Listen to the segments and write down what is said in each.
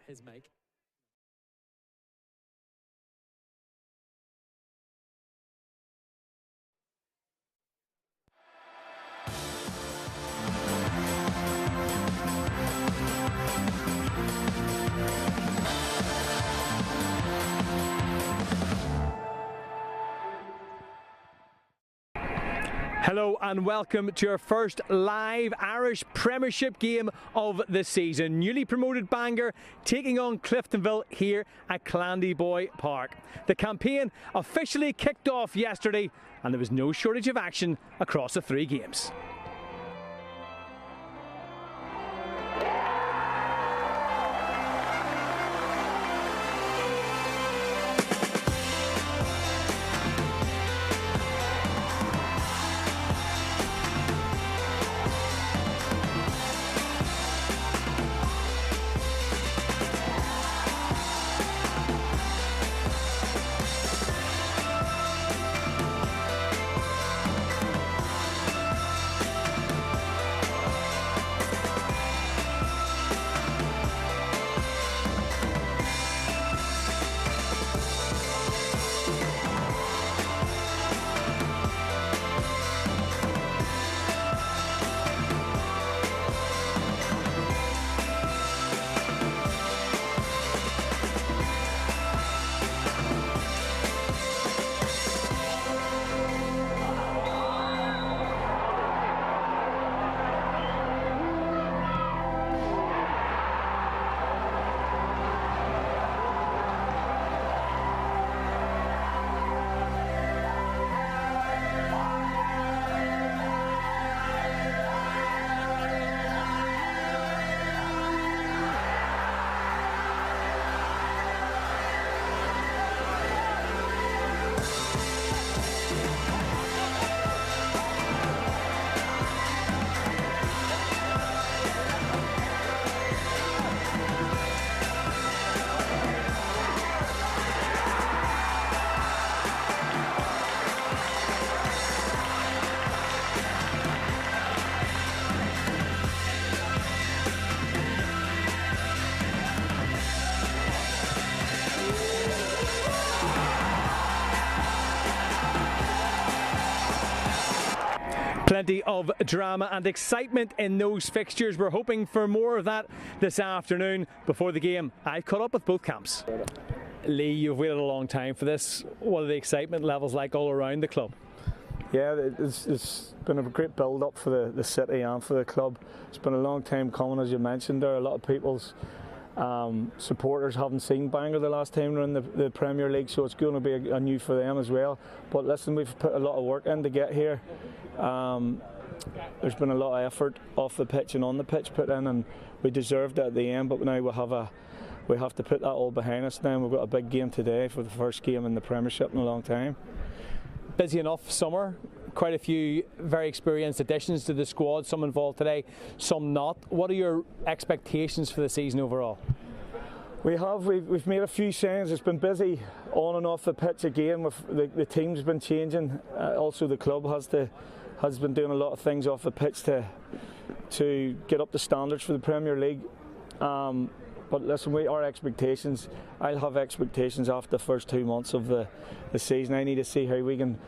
his mic. Hello and welcome to our first live Irish Premiership game of the season. Newly promoted Bangor taking on Cliftonville here at Clandyboy Park. The campaign officially kicked off yesterday and there was no shortage of action across the three games. Plenty of drama and excitement in those fixtures. We're hoping for more of that this afternoon before the game. I caught up with both camps. Lee, you've waited a long time for this. What are the excitement levels like all around the club? Yeah, it's been a great build-up for the city and for the club. It's been a long time coming, as you mentioned. There are a lot of people's supporters haven't seen Bangor the last time they're in the Premier League, so it's going to be a new for them as well. But listen, we've put a lot of work in to get here. There's been a lot of effort off the pitch and on the pitch put in, and we deserved it at the end. But now we have to put that all behind us now. We've got a big game today for the first game in the Premiership in a long time. Busy enough summer. Quite a few very experienced additions to the squad, some involved today, some not. What are your expectations for the season overall? We've made a few signings. It's been busy on and off the pitch again. The team's been changing. Also the club has been doing a lot of things off the pitch to get up the standards for the Premier League. But listen, our expectations, I'll have expectations after the first 2 months of the season. I need to see how we can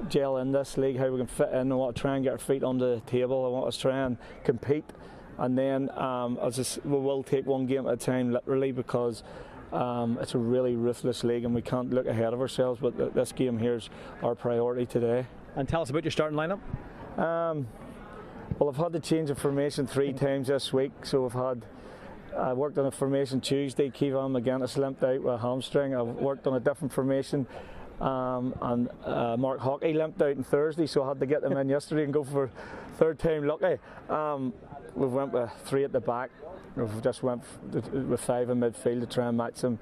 gel in this league, how we can fit in. I want to try and get our feet on the table. I want us to try and compete. And then we will take one game at a time, literally, because it's a really ruthless league and we can't look ahead of ourselves. But this game here is our priority today. And tell us about your starting lineup. Well, I've had to change the formation 3 times this week. So I worked on a formation Tuesday. Keevan McGinnis limped out with a hamstring. I've worked on a different formation. And Mark Hockey limped out on Thursday, so I had to get them in yesterday and go for third time lucky. We've went with 3 at the back. We've just went with 5 in midfield to try and match them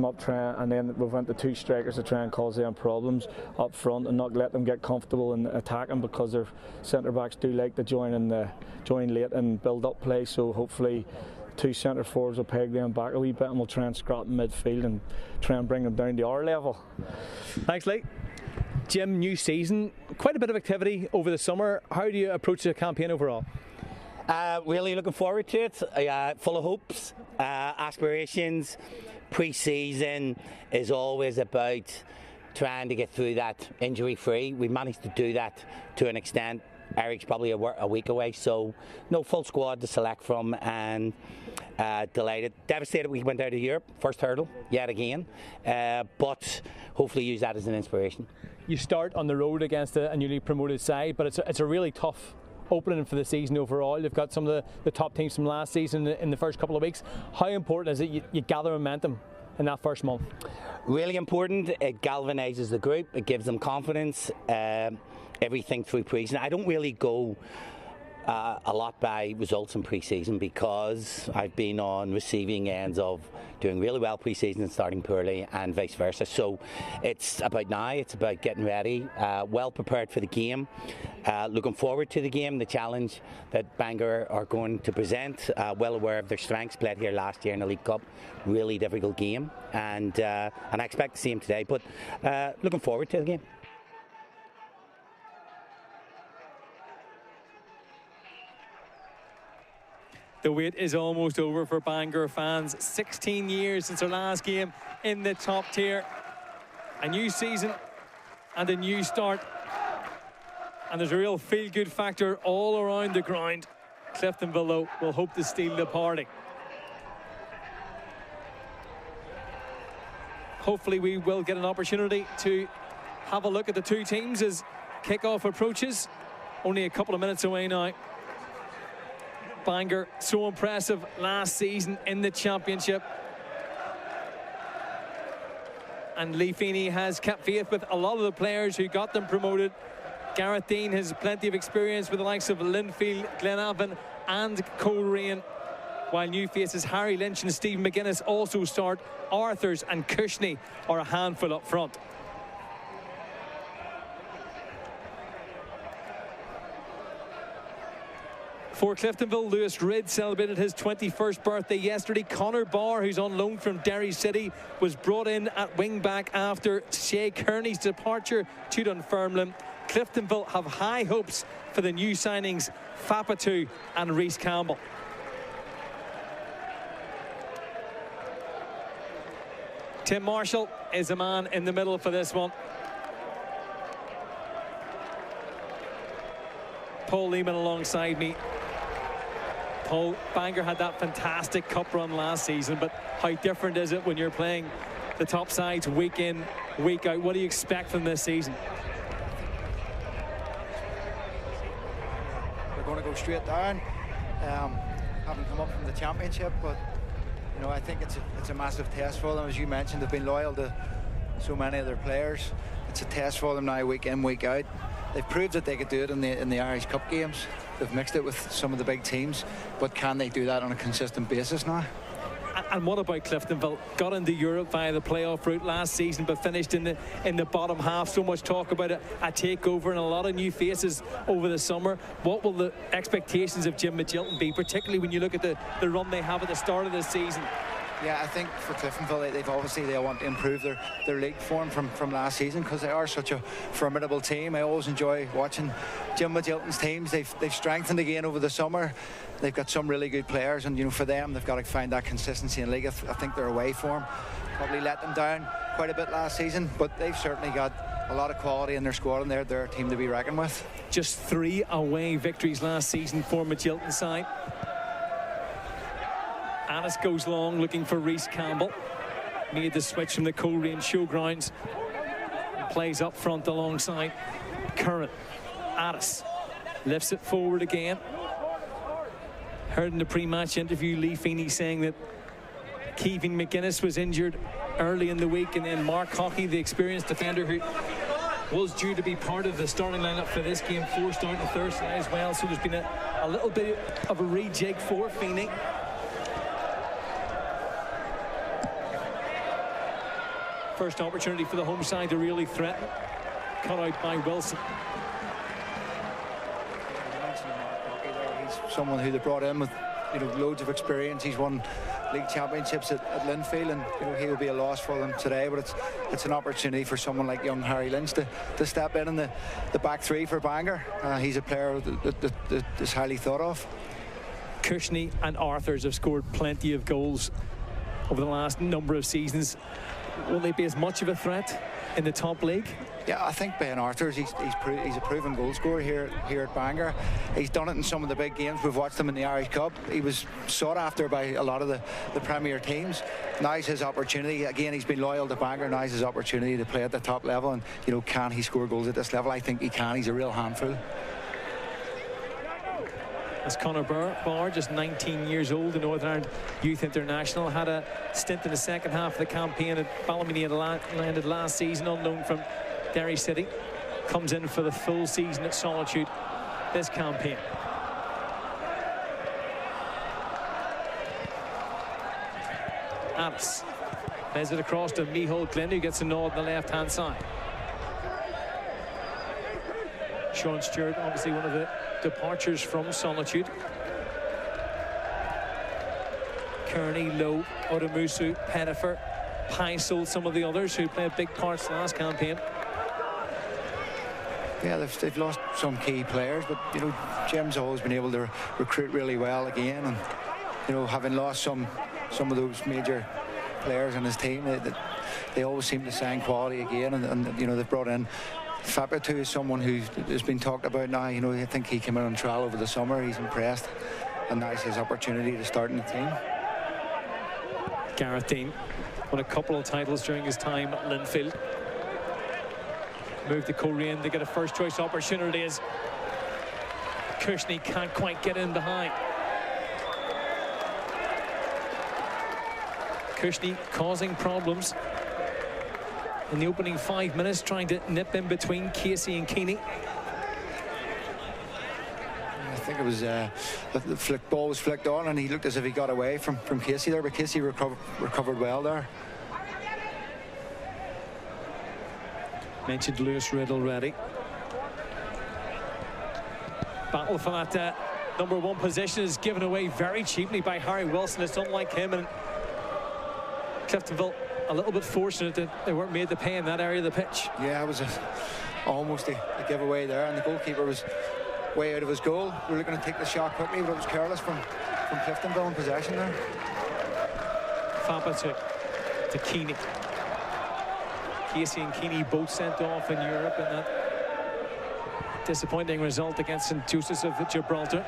up, and then we've went to 2 strikers to try and cause them problems up front and not let them get comfortable in attacking, because their centre backs do like to join late and build up play. So hopefully 2 centre forwards will peg them back a wee bit, and we'll try and scrap in midfield and try and bring them down to our level. Thanks, Lee. Jim, new season, quite a bit of activity over the summer. How do you approach the campaign overall? Really looking forward to it. Full of hopes, aspirations. Pre-season is always about trying to get through that injury-free. We managed to do that to an extent. Eric's probably a week away, so no full squad to select from, and delighted, devastated we went out of Europe, first hurdle yet again, but hopefully use that as an inspiration. You start on the road against a newly promoted side, but it's a really tough opening for the season overall. You've got some of the top teams from last season in the first couple of weeks. How important is it you gather momentum in that first month? Really important. It galvanises the group, it gives them confidence, everything through pre-season. I don't really go a lot by results in pre-season because I've been on receiving ends of doing really well pre-season and starting poorly, and vice versa. So it's about now, it's about getting ready, well prepared for the game, looking forward to the game, the challenge that Bangor are going to present, well aware of their strengths, played here last year in the League Cup, really difficult game, and I expect to see him today, but looking forward to the game. The wait is almost over for Bangor fans. 16 years since their last game in the top tier. A new season and a new start. And there's a real feel-good factor all around the ground. Cliftonville, though, will hope to steal the party. Hopefully we will get an opportunity to have a look at the two teams as kickoff approaches. Only a couple of minutes away now. Bangor, so impressive last season in the championship. And Lee Feeney has kept faith with a lot of the players who got them promoted. Gareth Dean has plenty of experience with the likes of Linfield, Glenavon and Coleraine. While new faces Harry Lynch and Stephen McGuinness also start, Arthurs and Cushney are a handful up front. For Cliftonville, Lewis Ridd celebrated his 21st birthday yesterday. Conor Barr, who's on loan from Derry City, was brought in at wing-back after Shea Kearney's departure to Dunfermline. Cliftonville have high hopes for the new signings, Fapatu and Rhys Campbell. Tim Marshall is a man in the middle for this one. Paul Lehman alongside me. Paul, Bangor had that fantastic cup run last season, but how different is it when you're playing the top sides week in, week out? What do you expect from this season? We're going to go straight down. Haven't come up from the championship, but you know, I think it's a massive test for them. As you mentioned, they've been loyal to so many of their players. It's a test for them now, week in, week out. They've proved that they could do it in the Irish Cup games. They've mixed it with some of the big teams, but can they do that on a consistent basis now? And what about Cliftonville? Got into Europe via the playoff route last season, but finished in the bottom half. So much talk about a takeover and a lot of new faces over the summer. What will the expectations of Jim Magilton be, particularly when you look at the run they have at the start of this season? Yeah, I think for Cliftonville, they want to improve their league form from last season, because they are such a formidable team. I always enjoy watching Jim Magilton's teams. They've strengthened again over the summer. They've got some really good players, and you know, for them, they've got to find that consistency in league. I think their away form probably let them down quite a bit last season, but they've certainly got a lot of quality in their squad, and they're a team to be reckoned with. Just 3 away victories last season for Magilton's side. Annis goes long looking for Rhys Campbell. Made the switch from the Coleraine showgrounds. Plays up front alongside Curran. Addis lifts it forward again. Heard in the pre-match interview Lee Feeney saying that Keeving McGuinness was injured early in the week, and then Mark Hockey, the experienced defender who was due to be part of the starting lineup for this game, forced out on Thursday as well. So there's been a little bit of a rejig for Feeney. First opportunity for the home side to really threaten. Cut out by Wilson. He's someone who they brought in with loads of experience. He's won league championships at Linfield, and he will be a loss for them today. But it's an opportunity for someone like young Harry Lynch to step in the back three for Bangor. He's a player that is highly thought of. Cushney and Arthurs have scored plenty of goals over the last number of seasons. Will they be as much of a threat in the top league? Yeah, I think Ben Arthurs, he's a proven goal scorer here at Bangor. He's done it in some of the big games. We've watched him in the Irish Cup. He was sought after by a lot of the Premier teams. Now's his opportunity. Again, he's been loyal to Bangor. Now's his opportunity to play at the top level. And, you know, can he score goals at this level? I think he can. He's a real handful. As Conor Barr, just 19 years old, the Northern Ireland Youth International, had a stint in the second half of the campaign at Ballymena, landed last season on loan from Derry City. Comes in for the full season at Solitude this campaign. Addis plays it across to Micheál Glynn, who gets a nod on the left-hand side. Sean Stewart, obviously one of the departures from Solitude. Kearney, Lowe, Odamusu, Pettifer, Pysel, some of the others who played big parts last campaign. Yeah, they've lost some key players, but, you know, Jim's always been able to recruit really well again, and, you know, having lost some of those major players in his team, they always seem to sign quality again, and you know, they've brought in Fapatu is someone who has been talked about now. You know, I think he came in on trial over the summer. He's impressed, and now's his opportunity to start in the team. Gareth Dean won a couple of titles during his time at Linfield. Moved to Coleraine to get a first choice opportunity as Cushney can't quite get in behind. Cushney causing problems in the opening 5 minutes, trying to nip in between Casey and Keeney. I think it was the ball was flicked on, and he looked as if he got away from Casey there, but Casey recovered well there. Mentioned Lewis Reid already. Battle for that number one position is given away very cheaply by Harry Wilson. It's unlike him, and Cliftonville a little bit fortunate that they weren't made to pay in that area of the pitch. Yeah, it was almost a giveaway there, and the goalkeeper was way out of his goal. We were looking to take the shot quickly, but it was careless from Cliftonville in possession there. Fapa to Keeney. Casey and Keeney both sent off in Europe in that disappointing result against St Joseph's of Gibraltar.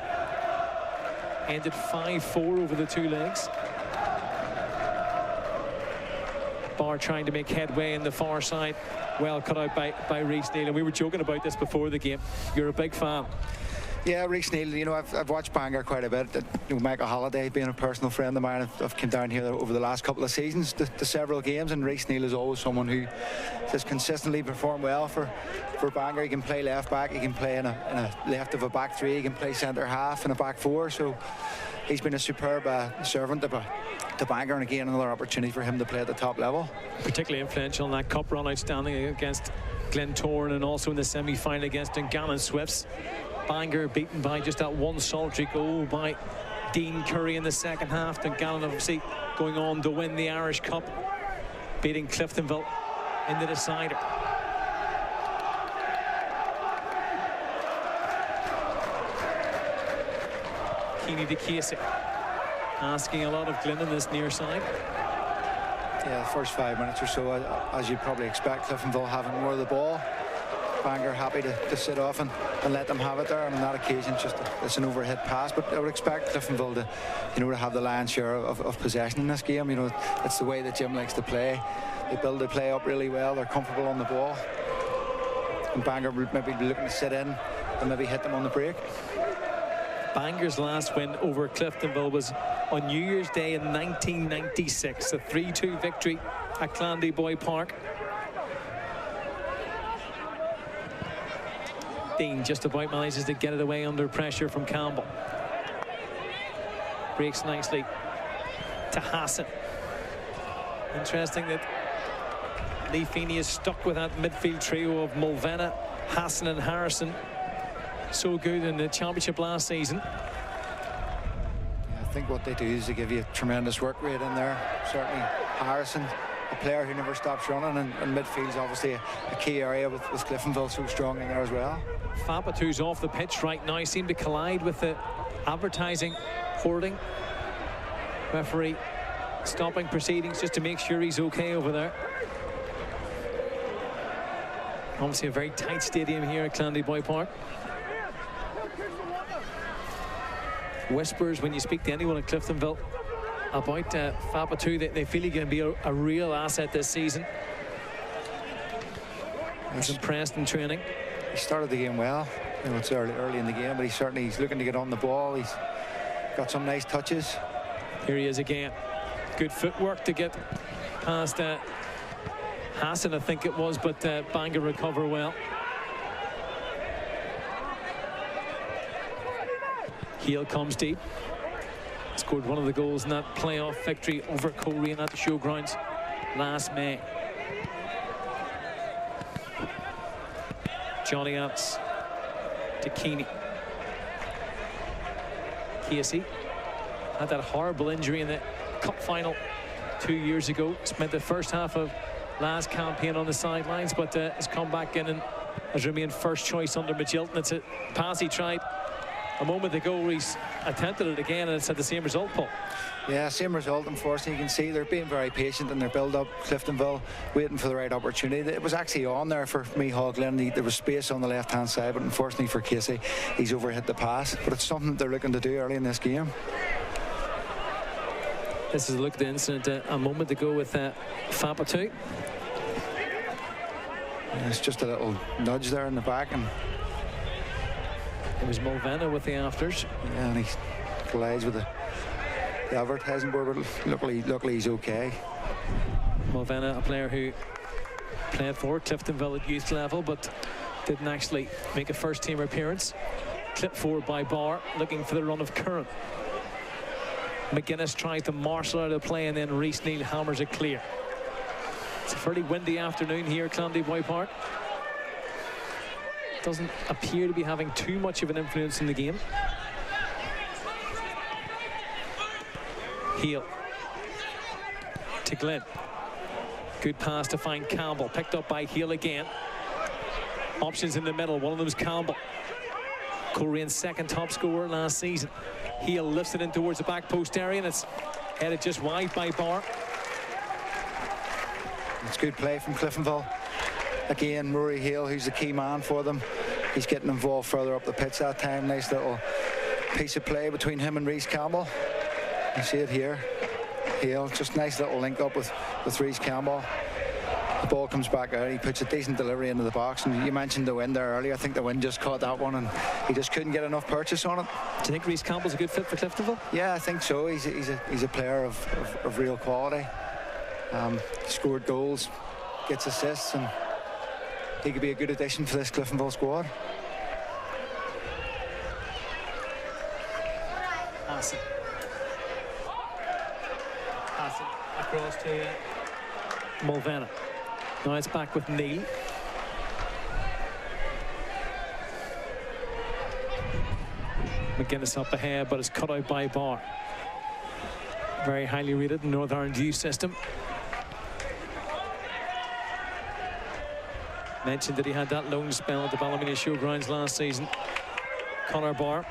Ended 5-4 over the two legs. Barr trying to make headway in the far side, well cut out by Reece Neal, and we were joking about this before the game. You're a big fan. Yeah, Reece Neal, you know, I've watched Bangor quite a bit. You know, Michael Halliday being a personal friend of mine, I've come down here over the last couple of seasons to several games, and Reece Neal is always someone who has consistently performed well for Bangor. He can play left back, he can play in a left of a back three, he can play centre half in a back four, so he's been a superb servant to Bangor, and again another opportunity for him to play at the top level. Particularly influential in that cup run, outstanding against Glentoran, and also in the semi-final against Dungannon Swifts. Bangor beaten by just that one solitary goal by Dean Curry in the second half. Dungannon obviously going on to win the Irish Cup, beating Cliftonville in the decider. Keeney to Casey, asking a lot of Glynn on this near side. Yeah, the first 5 minutes or so, as you'd probably expect, Cliftonville having more of the ball. Bangor happy to sit off and let them have it there, and on that occasion it's an overhead pass, but I would expect Cliftonville to, you know, to have the lion's share of possession in this game. You know, it's the way that Jim likes to play. They build the play up really well, they're comfortable on the ball, and Bangor would maybe be looking to sit in and maybe hit them on the break. Bangor's last win over Cliftonville was on New Year's Day in 1996, a 3-2 victory at Clandy Park. Dean just about manages to get it away under pressure from Campbell. Breaks nicely to Hassan. Interesting that Lee Feeney is stuck with that midfield trio of Mulvena, Hassan and Harrison. So good in the championship last season. Yeah, I think what they do is they give you a tremendous work rate in there. Certainly Harrison, a player who never stops running, and midfield's obviously a key area with Cliftonville so strong in there as well. Fapatu's off the pitch right now, seemed to collide with the advertising reporting. Referee stopping proceedings just to make sure he's okay over there. Obviously a very tight stadium here at Clandeboy Park. Whispers when you speak to anyone at Cliftonville about Fapatu, they feel he can be a real asset this season. He's impressed in training. He started the game well. You know, it's early in the game, but he's looking to get on the ball. He's got some nice touches. Here he is again. Good footwork to get past Hassan, I think it was, but Bangor recover well. Heel comes deep. Scored one of the goals in that playoff victory over Coleraine at the showgrounds last May. Johnny Ants to Keeney. Casey had that horrible injury in the cup final 2 years ago. Spent the first half of last campaign on the sidelines, but has come back in and has remained first choice under Magilton. It's a pass he tried a moment ago. He's attempted it again, and it's had the same result, Paul. Yeah, same result. Unfortunately, you can see they're being very patient in their build-up. Cliftonville waiting for the right opportunity. It was actually on there for Mihal Glenn. There was space on the left-hand side, but unfortunately for Casey, he's overhit the pass. But it's something that they're looking to do early in this game. This is a look at the incident a moment ago with Fapatu. It's just a little nudge there in the back, and it was Mulvanna with the afters. Yeah, and he collides with the advertising board, but luckily he's okay. Mulvanna, a player who played for Cliftonville at youth level, but didn't actually make a first-team appearance. Clipped forward by Barr, looking for the run of Curran. McGuinness tries to marshal out of the play, and then Reece Neal hammers it clear. It's a fairly windy afternoon here at Clandeboy Park. Doesn't appear to be having too much of an influence in the game. Heel to Glenn. Good pass to find Campbell. Picked up by Heel again. Options in the middle. One of them is Campbell. Colerane's second top scorer last season. Heel lifts it in towards the back post area, and it's headed just wide by Barr. It's good play from Cliftonville. Again, Rory Hale, who's the key man for them, he's getting involved further up the pitch that time. Nice little piece of play between him and Reece Campbell. You see it here. Hale, just nice little link up with Reece Campbell. The ball comes back out. He puts a decent delivery into the box. And you mentioned the wind there earlier. I think the wind just caught that one, and he just couldn't get enough purchase on it. Do you think Reece Campbell's a good fit for Cliftonville? Yeah, I think so. He's a player of real quality. Scored goals, gets assists, and he could be a good addition for this Cliftonville squad. Hassan across to Mulvanna. Now it's back with Neal. McGuinness up ahead, but it's cut out by Barr. Very highly rated in Northern Ireland youth system. Mentioned that he had that loan spell at the Ballymena Showgrounds last season. Conor Barr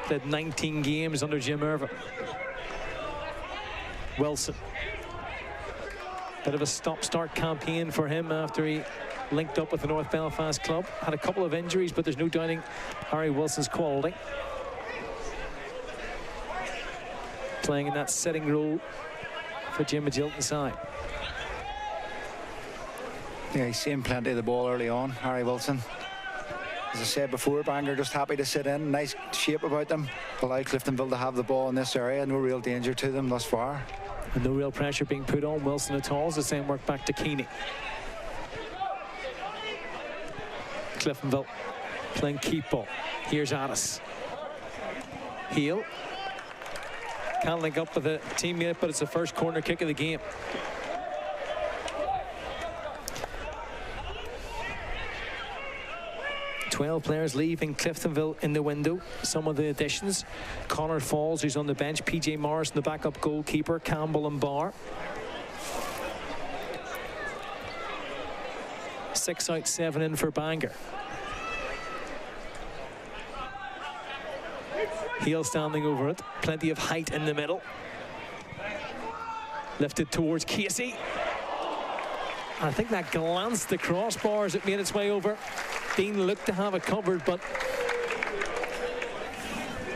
played 19 games under Jim Irvin. Wilson. Bit of a stop-start campaign for him after he linked up with the North Belfast club. Had a couple of injuries, but there's no doubting Harry Wilson's quality. Playing in that setting role for Jim Magilton's side. Yeah, he's seen plenty of the ball early on, Harry Wilson. As I said before, Bangor just happy to sit in. Nice shape about them. Allow Cliftonville to have the ball in this area. No real danger to them thus far. And no real pressure being put on Wilson at all as the same work back to Keeney. Cliftonville playing keep ball. Here's Addis. Heel. Can't link up with a teammate, but it's the first corner kick of the game. Twelve players leaving Cliftonville in the window. Some of the additions: Connor Falls, who's on the bench, PJ Morrison, the backup goalkeeper, Campbell and Barr. 6 out, 7 in for Bangor. Heel standing over it. Plenty of height in the middle. Lifted towards Casey. I think that glanced the crossbars. It made its way over. Dean looked to have it covered, but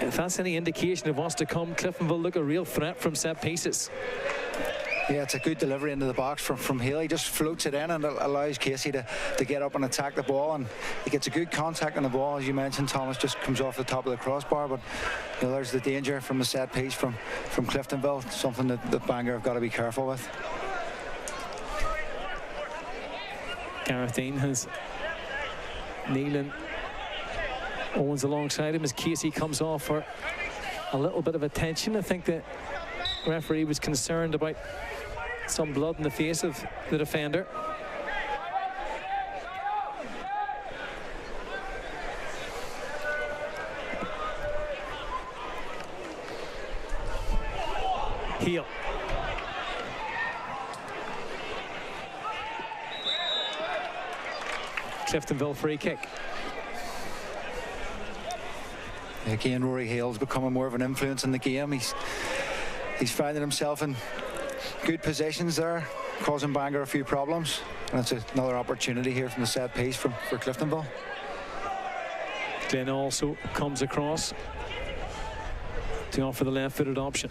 if that's any indication of what's to come, Cliftonville look a real threat from set pieces. Yeah, it's a good delivery into the box from Hill. He just floats it in and it allows Casey to get up and attack the ball, and he gets a good contact on the ball. As you mentioned, Thomas, just comes off the top of the crossbar, but you know, there's the danger from the set piece from Cliftonville, something that Bangor have got to be careful with. Gareth Dean has Neelan Owens alongside him as Casey comes off for a little bit of attention. I think the referee was concerned about some blood in the face of the defender. Heel. Cliftonville free kick. Again, Rory Hale's becoming more of an influence in the game. He's finding himself in good positions there, causing Bangor a few problems. And it's another opportunity here from the set piece for Cliftonville. Glenn also comes across to offer the left-footed option.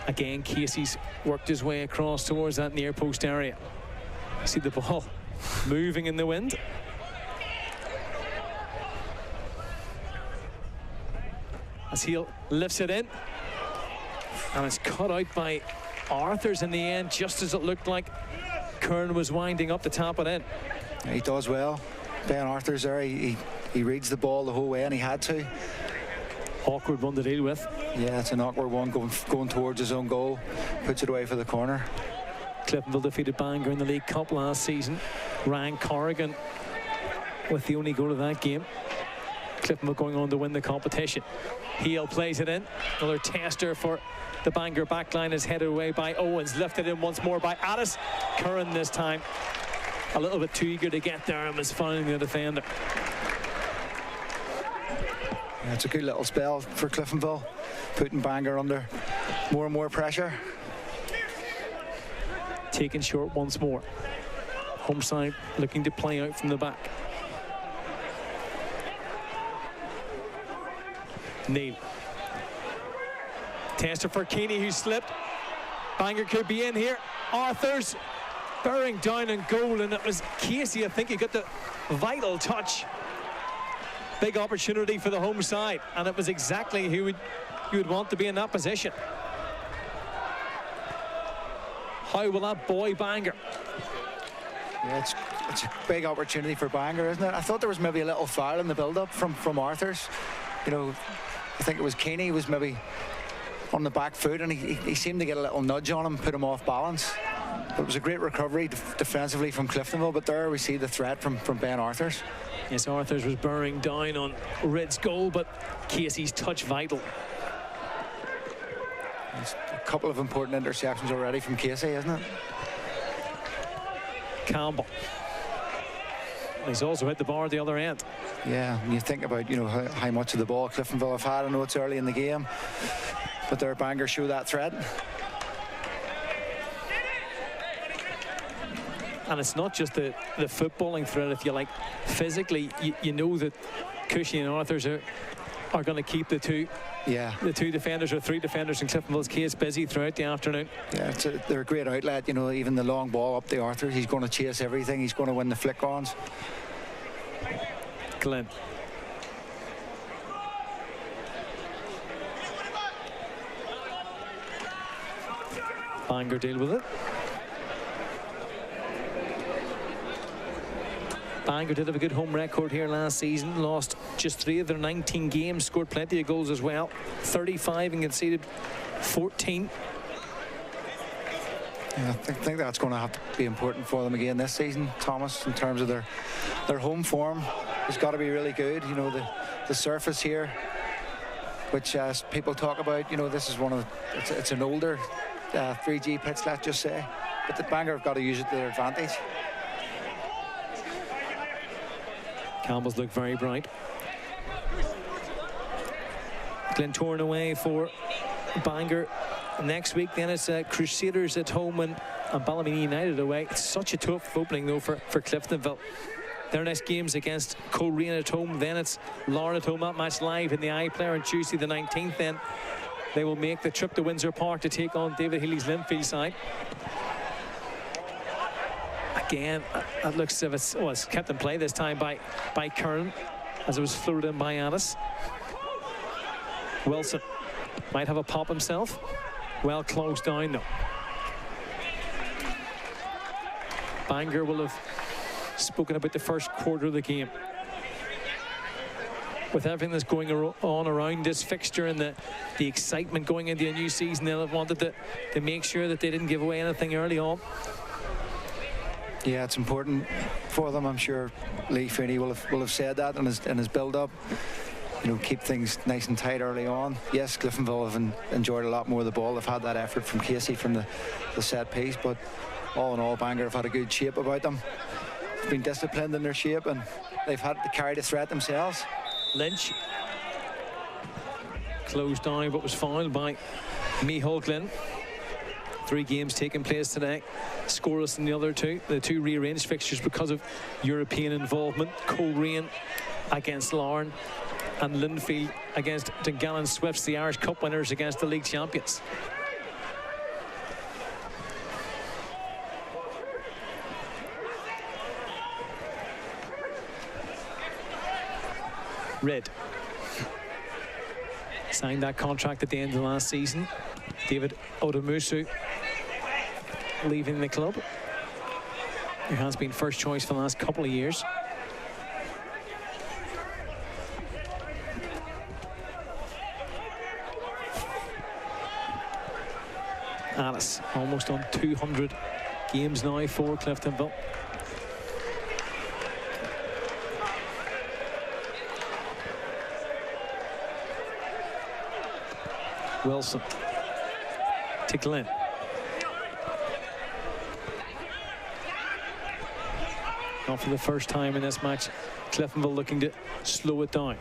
Again, Casey's worked his way across towards that near post area. See the ball moving in the wind. As Heel lifts it in. And it's cut out by Arthurs in the end, just as it looked like Kern was winding up to tap it in. Yeah, he does well. Ben Arthurs there, he reads the ball the whole way, and he had to. Awkward one to deal with. Yeah, it's an awkward one going towards his own goal. Puts it away for the corner. Cliftonville defeated Bangor in the League Cup last season. Ryan Corrigan with the only goal of that game. Cliftonville going on to win the competition. Heel plays it in. Another tester for the Bangor backline is headed away by Owens. Lifted in once more by Addis. Curran this time a little bit too eager to get there and was finding the defender. Yeah, it's a good little spell for Cliftonville, putting Bangor under more and more pressure. Taken short once more. Home side looking to play out from the back. Neil. Tester for Keeney, who slipped. Bangor could be in here. Arthurs bearing down in goal, and it was Casey, I think, who got the vital touch. Big opportunity for the home side, and it was exactly who you would want to be in that position. How will that buoy Bangor? Yeah, it's a big opportunity for Bangor, isn't it? I thought there was maybe a little foul in the build-up from Arthurs. You know, I think it was Keeney was maybe on the back foot, and he seemed to get a little nudge on him, put him off balance. But it was a great recovery defensively from Cliftonville, but there we see the threat from Ben Arthurs. Yes, Arthurs was bearing down on Ridd's goal, but Casey's touch vital. It's a couple of important interceptions already from Casey, isn't it? Campbell. He's also hit the bar at the other end. Yeah, when you think about, you know, how much of the ball Cliftonville have had. I know it's early in the game, but their Bangor show that threat. And it's not just the footballing threat, if you like. Physically, you know that Cushy and Arthurs are going to keep the two defenders or three defenders in Cliftonville's case busy throughout the afternoon. Yeah, they're a great outlet. You know, even the long ball up the Arthurs, he's going to chase everything. He's going to win the flick-ons. Glenn. Bangor deal with it. Bangor did have a good home record here last season. Lost just 3 of their 19 games. Scored plenty of goals as well. 35 and conceded 14. Yeah, I think that's going to have to be important for them again this season, Thomas, in terms of their home form. It's got to be really good. You know, the surface here, which people talk about, you know, this is it's an older 3G pitch, let's just say. But the Bangor have got to use it to their advantage. Campbell's look very bright. Glentoran away for Bangor. Next week, then it's Crusaders at home and Ballymena United away. It's such a tough opening, though, for Cliftonville. Their next game's against Coleraine at home. Then it's Larne at home. That match live in the iPlayer on Tuesday the 19th. Then they will make the trip to Windsor Park to take on David Healy's Linfield side. Again, that looks as if it's kept in play this time by Kern, as it was floated in by Addis. Wilson might have a pop himself. Well closed down, though. Bangor will have spoken about the first quarter of the game. With everything that's going on around this fixture and the excitement going into a new season, they'll have wanted to make sure that they didn't give away anything early on. Yeah, it's important for them. I'm sure Lee Feeney will have said that in his build-up. You know, keep things nice and tight early on. Yes, Cliftonville have enjoyed a lot more of the ball. They've had that effort from Casey from the set piece, but all in all, Bangor have had a good shape about them. They've been disciplined in their shape, and they've had to carry the threat themselves. Lynch closed down, but was fouled by Micheál Glynn. 3 games taking place today, scoreless in the other two. The 2 rearranged fixtures because of European involvement. Coleraine against Larne and Linfield against Dungannon Swifts, the Irish Cup winners against the league champions. Red signed that contract at the end of last season. David Odomusu leaving the club, who has been first choice for the last couple of years. Alice almost on 200 games now for Cliftonville. Wilson to Glenn. Now for the first time in this match, Cliftonville looking to slow it down.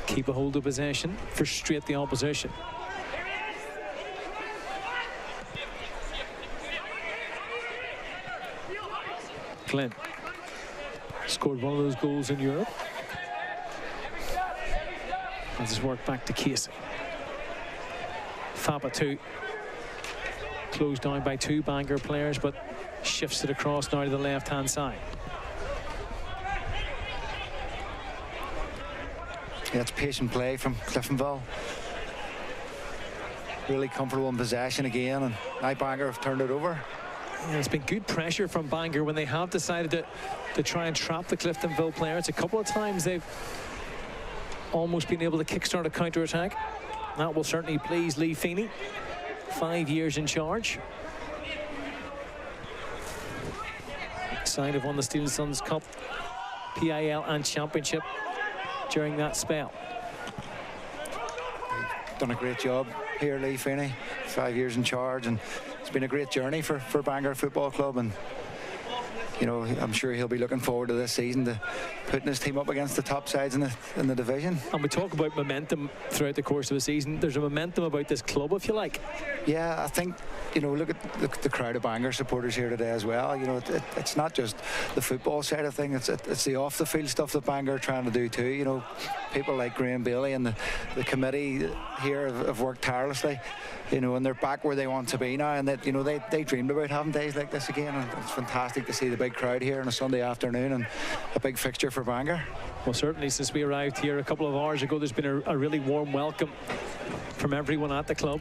Keep a hold of possession, frustrate the opposition. Glenn scored one of those goals in Europe. As his work back to Casey. Faba 2 closed down by 2 Bangor players, but shifts it across now to the left-hand side. Yeah, it's patient play from Cliftonville. Really comfortable in possession again, and now Bangor have turned it over. Yeah, it's been good pressure from Bangor when they have decided to try and trap the Cliftonville players. A couple of times they've almost been able to kickstart a counter-attack. That will certainly please Lee Feeney. 5 years in charge. Side have won the Steel Suns Cup, PIL and Championship during that spell. Done a great job here, Lee Feeney. 5 years in charge, and it's been a great journey for Bangor Football Club, and you know, I'm sure he'll be looking forward to this season, to putting his team up against the top sides in the division. And we talk about momentum throughout the course of a season. There's a momentum about this club, if you like. Yeah, I think, you know, look at the crowd of Bangor supporters here today as well. You know, it's not just the football side of things, it's the off the field stuff that Bangor are trying to do too. You know, people like Graham Bailey and the committee here have worked tirelessly, you know, and they're back where they want to be now, and that, you know, they dreamed about having days like this again, and it's fantastic to see the big crowd here on a Sunday afternoon and a big fixture for Bangor. Well, certainly since we arrived here a couple of hours ago, there's been a really warm welcome from everyone at the club.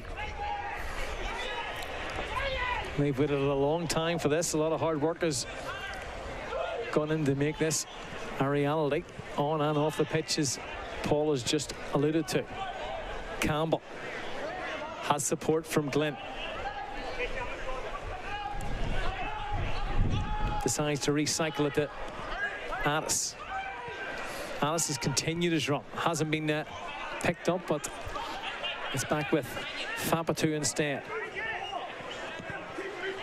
They've waited a long time for this. A lot of hard work has gone in to make this a reality on and off the pitch, as Paul has just alluded to. Campbell has support from Glenn. Decides to recycle it to Addis. Addis has continued his run. Hasn't been picked up, but it's back with Fapatu instead.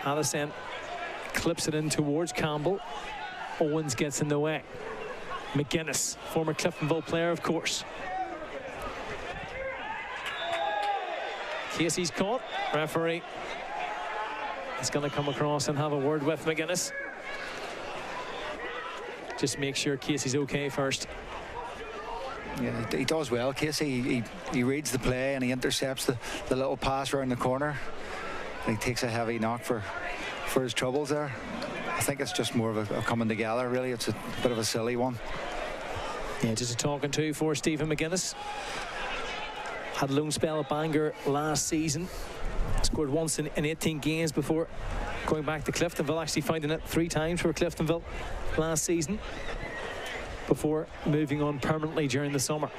Addis then clips it in towards Campbell. Owens gets in the way. McGuinness, former Cliftonville player, of course. Casey's caught. Referee is going to come across and have a word with McGuinness. Just make sure Casey's okay first. Yeah, he does well, Casey. He reads the play and he intercepts the little pass around the corner. And he takes a heavy knock for his troubles there. I think it's just more of a coming together, really. It's a bit of a silly one. Yeah, just a talking to for Stephen McGuinness. Had a loan spell at Bangor last season. Scored once in 18 games before going back to Cliftonville. Actually finding it 3 times for Cliftonville last season before moving on permanently during the summer.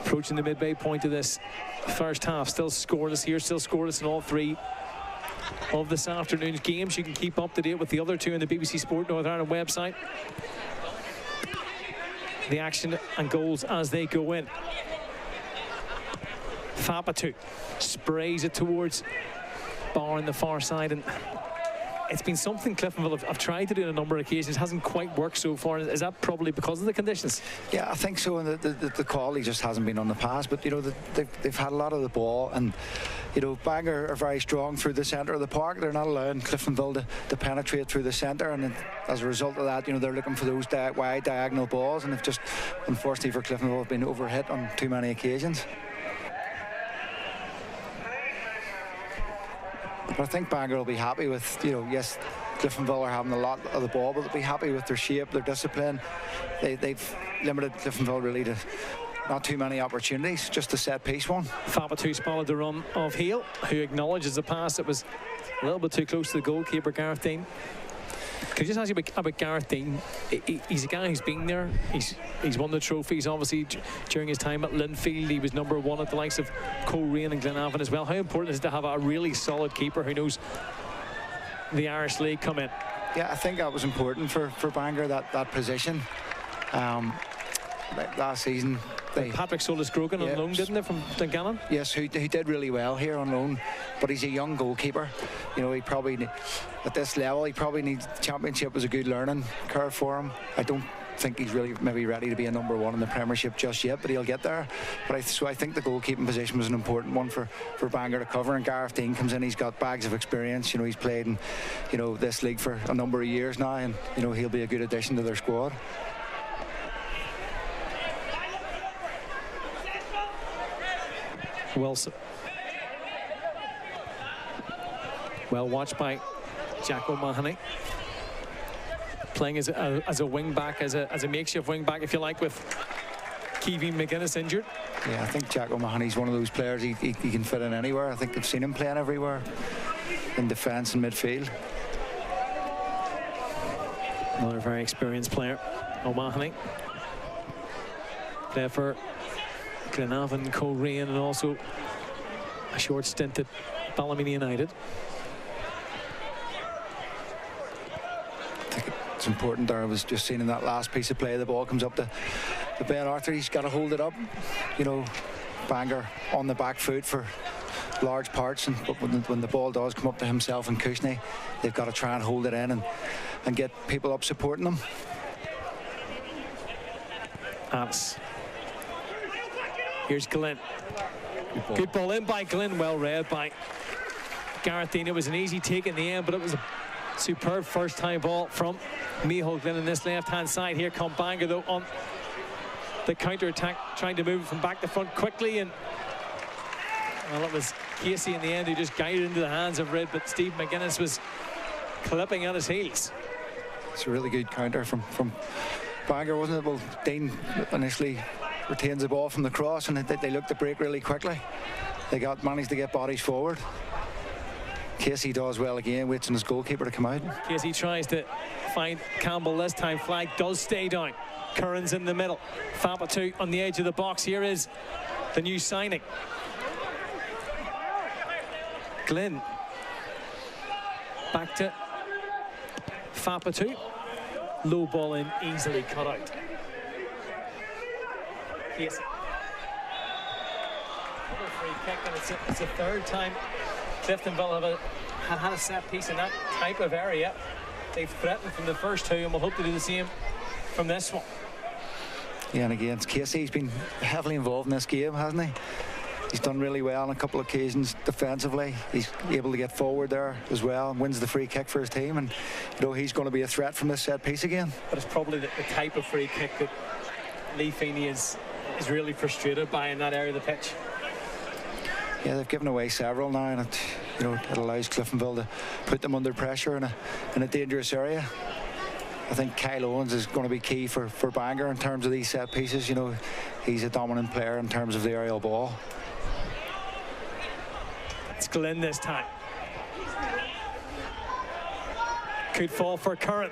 Approaching the midway point of this first half. Still scoreless here, still scoreless in all 3 of this afternoon's games. You can keep up to date with the other 2 on the BBC Sport Northern Ireland website. The action and goals as they go in. Fapatu sprays it towards Bar on the far side, and it's been something Cliftonville have tried to do on a number of occasions. Hasn't quite worked so far. Is that probably because of the conditions? Yeah, I think so. And the quality just hasn't been on the pass. But, you know, they've had a lot of the ball. And, you know, Bangor are very strong through the centre of the park. They're not allowing Cliftonville to penetrate through the centre. And as a result of that, you know, they're looking for those wide diagonal balls. And they've just, unfortunately for Cliftonville, have been overhit on too many occasions. But I think Bangor will be happy with, you know, yes, Cliftonville are having a lot of the ball, but they'll be happy with their shape, their discipline. They've limited Cliftonville really to not too many opportunities, just a set piece one. Fapatu spotted the run of Hale, who acknowledges the pass that was a little bit too close to the goalkeeper, Gareth Dean. Can I just ask you about Gareth Dean? He's a guy who's been there. He's won the trophies, obviously, during his time at Linfield. He was #1 at the likes of Coleraine and Glenavon as well. How important is it to have a really solid keeper who knows the Irish League come in? Yeah, I think that was important for Bangor, that position. Last season, Patrick Solis-Grogan on loan, didn't they, from Dungannon? Yes, who did really well here on loan, but he's a young goalkeeper. You know, he probably, at this level, he probably needs, Championship was a good learning curve for him. I don't think he's really maybe ready to be a #1 in the Premiership just yet, but he'll get there. But so I think the goalkeeping position was an important one for Bangor to cover, and Gareth Dean comes in. He's got bags of experience. You know, he's played in, you know, this league for a number of years now, and, you know, he'll be a good addition to their squad. Wilson. Well watched by Jack O'Mahony. Playing as a wing back, as a makeshift wing back, if you like, with Keevin McGuinness injured. Yeah, I think Jack O'Mahony's one of those players, he can fit in anywhere. I think I've seen him playing everywhere, in defence and midfield. Another very experienced player, O'Mahony. Played for Glenavon, Coleraine, and also a short stint at Ballymena United. I think it's important there. I was just seeing in that last piece of play, the ball comes up to Ben Arthur. He's got to hold it up. You know, Bangor on the back foot for large parts, but when the ball does come up to himself and Kushney, they've got to try and hold it in and get people up supporting them. Ants. Here's Glynn. Good ball in by Glynn, well read by Gareth Dean. It was an easy take in the end, but it was a superb first time ball from Micheál Glynn in this left-hand side. Here come Bangor, though, on the counter-attack, trying to move from back to front quickly, and well, it was Casey in the end who just guided into the hands of Red, but Steve McGuinness was clipping at his heels. It's a really good counter from Bangor, wasn't it? Well, Dean initially retains the ball from the cross, and they looked to break really quickly. They managed to get bodies forward. Casey does well again, waits on his goalkeeper to come out. Casey tries to find Campbell this time. Flag does stay down. Curran's in the middle. Fapatu on the edge of the box. Here is the new signing. Glynn. Back to Fapatu. Low ball in, easily cut out. Casey. Free kick, and it's the third time Cliftonville have had a set piece in that type of area. They've threatened from the first two, and we'll hope to do the same from this one. Yeah, and again, Casey's been heavily involved in this game, hasn't he? He's done really well on a couple of occasions defensively. He's able to get forward there as well and wins the free kick for his team. And he's going to be a threat from this set piece again. But it's probably the type of free kick that Lee Feeney is really frustrated by in that area of the pitch. Yeah, they've given away several now, and it allows Cliftonville to put them under pressure in a dangerous area. I think Kyle Owens is going to be key for Bangor in terms of these set pieces. He's a dominant player in terms of the aerial ball. It's Glynn this time. Could fall for Curran.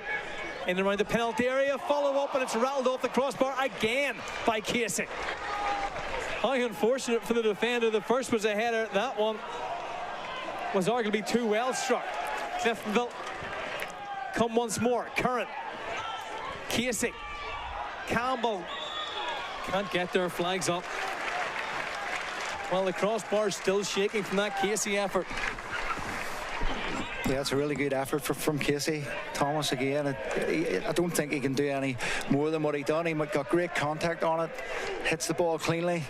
In and around the penalty area, follow up, and it's rattled off the crossbar again by Casey. How unfortunate for the defender. The first was a header. That one was arguably too well struck. Cliftonville come once more. Curran. Casey. Campbell. Can't get their flags up. Well, the crossbar's still shaking from that Casey effort. Yeah, it's a really good effort from Casey. Thomas again, I don't think he can do any more than what he done. He got great contact on it, hits the ball cleanly.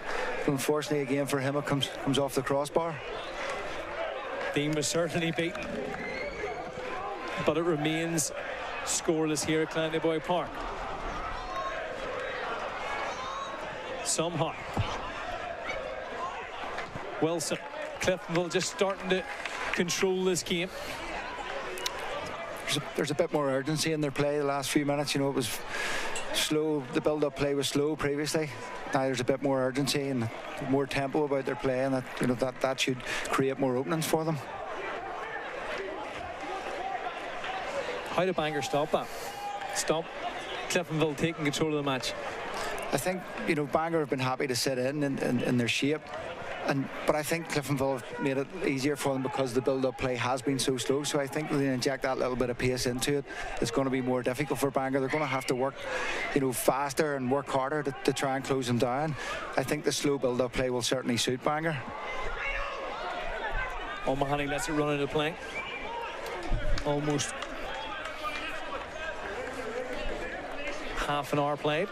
But unfortunately, again, for him, it comes off the crossbar. Dean was certainly beaten, but it remains scoreless here at Clandyboy Park. Somehow. Wilson, Cliftonville just starting to control this game. There's a bit more urgency in their play the last few minutes. It was slow. The build-up play was slow previously. Now there's a bit more urgency and more tempo about their play, and that should create more openings for them. How did Bangor stop that? Stop Cliftonville taking control of the match? I think Bangor have been happy to sit in their shape. But I think Cliftonville have made it easier for them because the build-up play has been so slow. So I think when they inject that little bit of pace into it, it's going to be more difficult for Bangor. They're going to have to work, faster and work harder to try and close them down. I think the slow build-up play will certainly suit Bangor. O'Mahony lets it run into play. Almost half an hour played.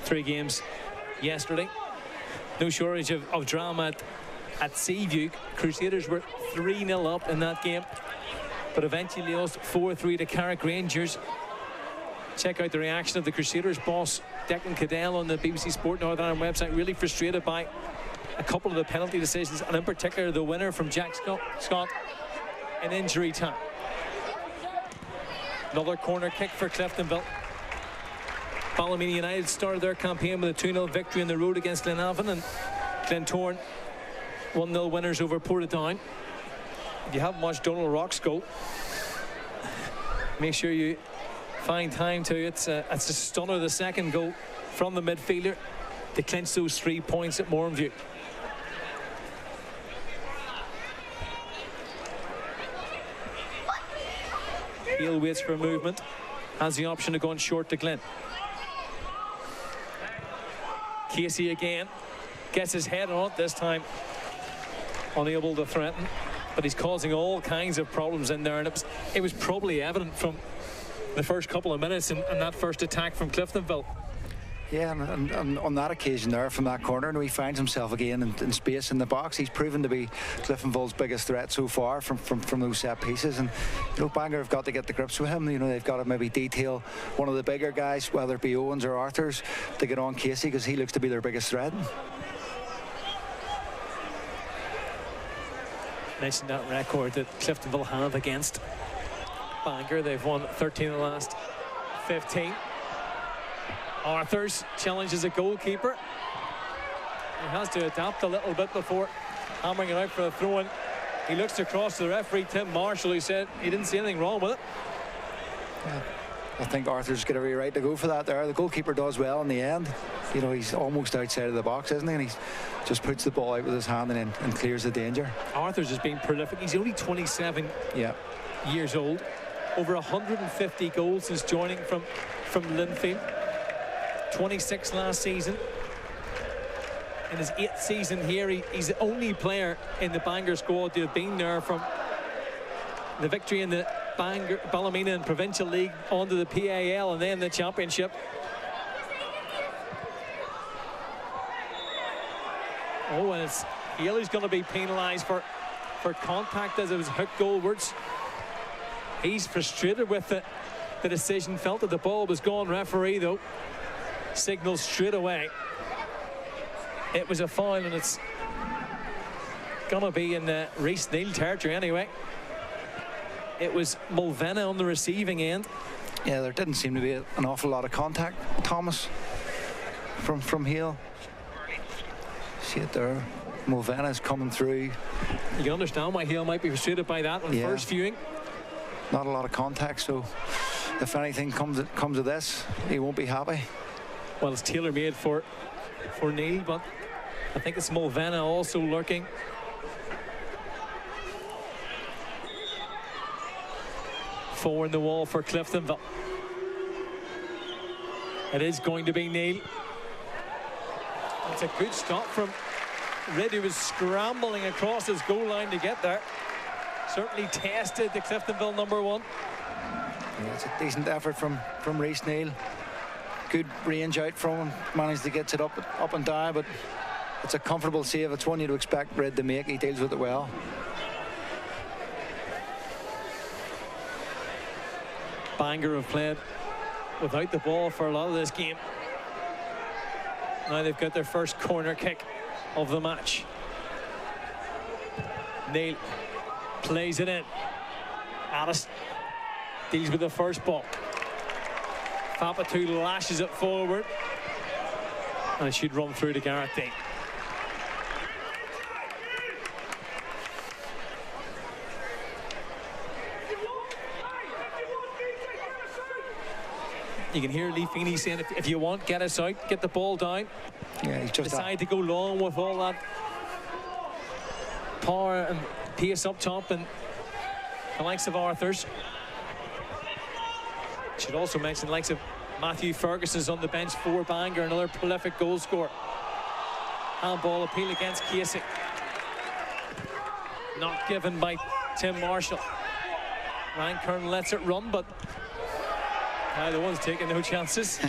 Three games yesterday. No shortage of drama at Seaview. Crusaders were 3-0 up in that game, but eventually lost 4-3 to Carrick Rangers. Check out the reaction of the Crusaders boss Declan Cadell on the BBC Sport Northern Ireland website. Really frustrated by a couple of the penalty decisions, and in particular the winner from Jack Scott in injury time. Another corner kick for Cliftonville. Ballymena United started their campaign with a 2-0 victory on the road against Glenavon, and Glentoran 1-0 winners over Portadown. If you haven't watched Donald Rock's goal, make sure you find time to. It's a stunner, the second goal from the midfielder to clinch those 3 points at Mournview. Beale waits for a movement, has the option of going short to Glenn. Casey again gets his head on it, this time unable to threaten, but he's causing all kinds of problems in there, and it was probably evident from the first couple of minutes and that first attack from Cliftonville. Yeah, and on that occasion there from that corner, he finds himself again in space in the box. He's proven to be Cliftonville's biggest threat so far from those set pieces, and Bangor have got to get the grips with him. They've got to maybe detail one of the bigger guys, whether it be Owens or Arthurs, to get on Casey, because he looks to be their biggest threat. Mentioned that record that Cliftonville have against Bangor. They've won 13 of the last 15. Arthurs challenges a goalkeeper. He has to adapt a little bit before hammering it out for a throw-in. He looks across to the referee, Tim Marshall, who said he didn't see anything wrong with it. Yeah, I think Arthur's got every right to go for that there. The goalkeeper does well in the end. He's almost outside of the box, isn't he? And he just puts the ball out with his hand and clears the danger. Arthur's has been prolific. He's only 27 years old. over 150 goals since joining from Linfield. 26 last season. In his 8th season here, he's the only player in the Bangor squad to have been there from the victory in the Ballymena and Provincial League onto the PAL and then the Championship. Oh, and it's Hale who's going to be penalised for contact as it was hooked goalwards. He's frustrated with the decision, felt that the ball was gone. Referee, though, signals straight away it was a foul, and it's going to be in the Reece Neal territory anyway. It was Mulvenna on the receiving end. Yeah, there didn't seem to be an awful lot of contact, Thomas, from Hale. See it there. Mulvenna's coming through. You can understand why Hale might be frustrated by that on first viewing. Not a lot of contact, so if anything comes of this, he won't be happy. Well, it's tailor-made for Neil, but I think it's Mulvenna also lurking. Four in the wall for Cliftonville. It is going to be Neil. It's a good stop from Ridd, who was scrambling across his goal line to get there. Certainly tested the Cliftonville #1. Yeah, it's a decent effort from Reece Neal. Good range out from him. Managed to get it up and down, but it's a comfortable save. It's one you'd expect Ridd to make. He deals with it well. Bangor have played without the ball for a lot of this game. Now they've got their first corner kick of the match. Neil plays it in. Alice deals with the first ball. Fapatu lashes it forward, and it should run through to Gareth Dean. You can hear Lee Feeney saying, if you want, get us out, get the ball down. Yeah, he's just decide to go long with all that power and pace up top, and the likes of Arthur's. Should also mention the likes of Matthew Ferguson's on the bench for Bangor, another prolific goal scorer. Handball appeal against Casey. Not given by Tim Marshall. Ryan Kern lets it run, but the one's taking no chances.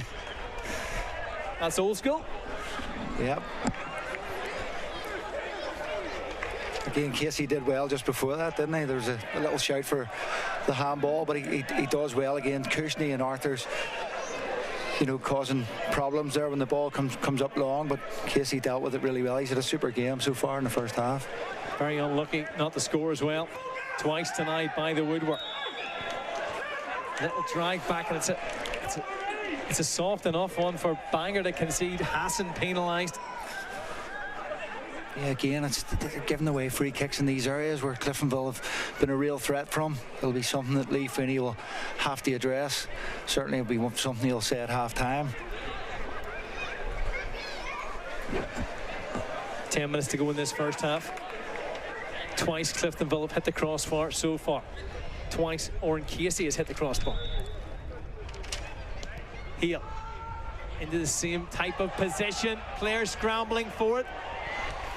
That's old school. Yep. Again, Casey did well just before that, didn't he? There was a little shout for the handball, but he does well again. Kushney and Arthur's, causing problems there when the ball comes up long, but Casey dealt with it really well. He's had a super game so far in the first half. Very unlucky not to score as well. Twice tonight by the woodwork. Little drag back, and it's a soft enough one for Bangor to concede. Hassan penalised. Yeah, again, it's giving away free kicks in these areas where Cliftonville have been a real threat from. It'll be something that Lee Finney will have to address. Certainly it'll be something he'll say at half-time. 10 minutes to go in this first half. Twice Cliftonville have hit the crossbar so far. Twice Oran Casey has hit the crossbar. Hale into the same type of position. Players scrambling for it.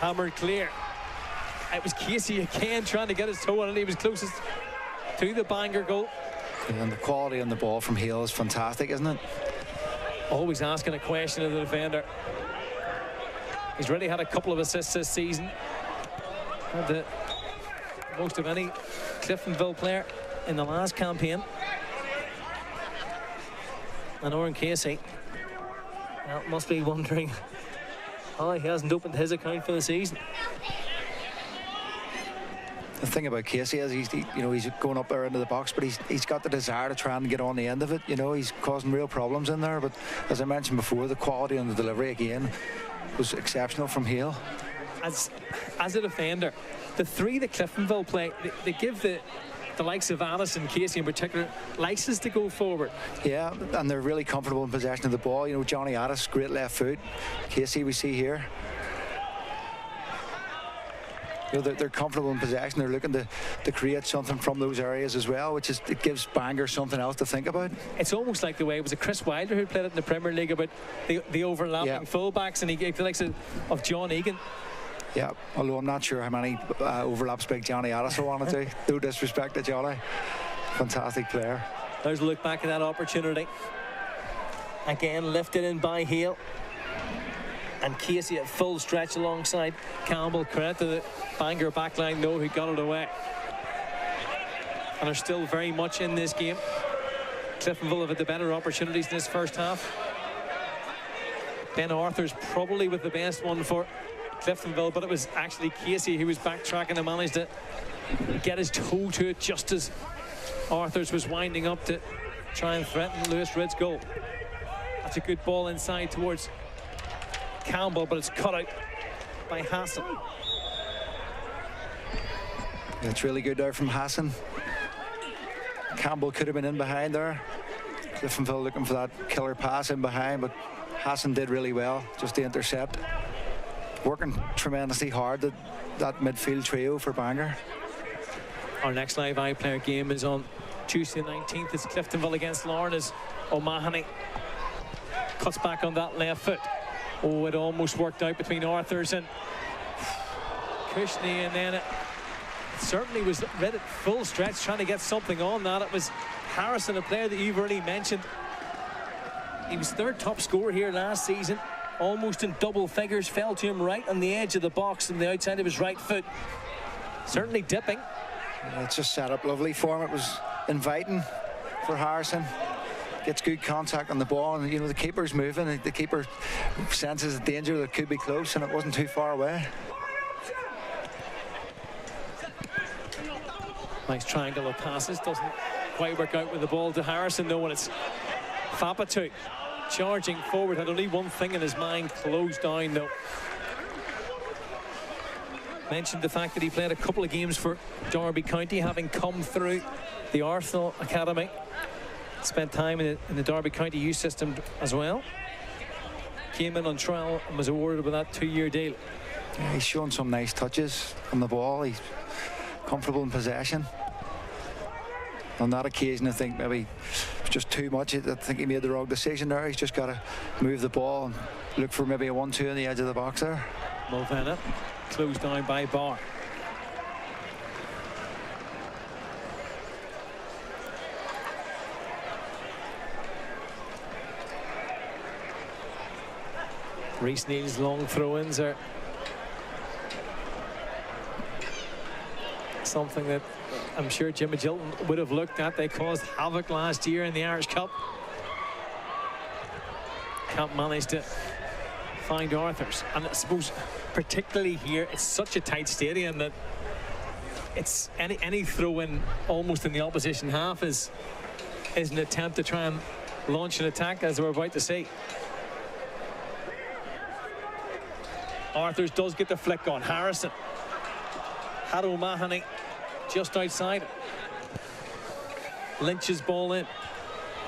Hammered clear. It was Casey again trying to get his toe on it. He was closest to the Bangor goal. And the quality on the ball from Hale is fantastic, isn't it? Always asking a question of the defender. He's already had a couple of assists this season. Had the most of any Cliftonville player in the last campaign. And Oran Casey, well, must be wondering he hasn't opened his account for the season. The thing about Casey is he's going up there into the box, but he's got the desire to try and get on the end of it. He's causing real problems in there. But as I mentioned before, the quality on the delivery again was exceptional from Hale. As a defender, the three that Cliftonville play, they give the likes of Alice and Casey in particular license to go forward. Yeah, and they're really comfortable in possession of the ball. Johnny Addis, great left foot. Casey we see here. You know, they're comfortable in possession. They're looking to create something from those areas as well, which it gives Bangor something else to think about. It's almost like the way, was it Chris Wilder who played it in the Premier League, about the overlapping fullbacks, and he likes of John Egan. Yeah, although I'm not sure how many overlaps big Johnny Addis will want to do. No disrespect to Johnny. Fantastic player. There's a look back at that opportunity. Again, lifted in by Hale. And Casey at full stretch alongside Campbell. Credit to the Bangor backline, though, who got it away. And are still very much in this game. Cliftonville have had the better opportunities in this first half. Ben Arthur's probably with the best one for Cliftonville, but it was actually Casey who was backtracking and managed to get his toe to it just as Arthur's was winding up to try and threaten Lewis Ridd's goal. That's a good ball inside towards Campbell, but it's cut out by Hassan. It's really good there from Hassan. Campbell could have been in behind there. Cliftonville looking for that killer pass in behind, but Hassan did really well just to intercept. Working tremendously hard, that midfield trio for Bangor. Our next live iPlayer game is on Tuesday the 19th. It's Cliftonville against Larne as O'Mahony cuts back on that left foot. Oh, it almost worked out between Arthurs and Cushney, and then it certainly was read at full stretch trying to get something on that. It was Harrison, a player that you've already mentioned. He was third top scorer here last season, almost in double figures, fell to him right on the edge of the box on the outside of his right foot. Certainly dipping. It's just set up lovely for him. It was inviting for Harrison. Gets good contact on the ball, and you know the keeper's moving, and the keeper senses the danger that could be close, and it wasn't too far away. Nice triangle of passes, doesn't quite work out with the ball to Harrison though, when it's Fapatu charging forward. Had only one thing in his mind, closed down though. Mentioned the fact that he played a couple of games for Derby County, having come through the Arsenal Academy. Spent time in the Derby County youth system as well. Came in on trial and was awarded with that 2-year deal. Yeah, he's shown some nice touches on the ball. He's comfortable in possession. On that occasion, I think maybe it was just too much. I think he made the wrong decision there. He's just got to move the ball and look for maybe a 1-2 on the edge of the box there. Mulvanna closed down by Barr. Reece Neal's long throw-ins are something that I'm sure Jim Magilton would have looked at. They caused havoc last year in the Irish Cup. Can't manage to find Arthurs, and I suppose particularly here it's such a tight stadium that it's any throw-in almost in the opposition half is an attempt to try and launch an attack, as we're about to see. Arthurs does get the flick on. Harrison had O'Mahony just outside. Lynch's ball in.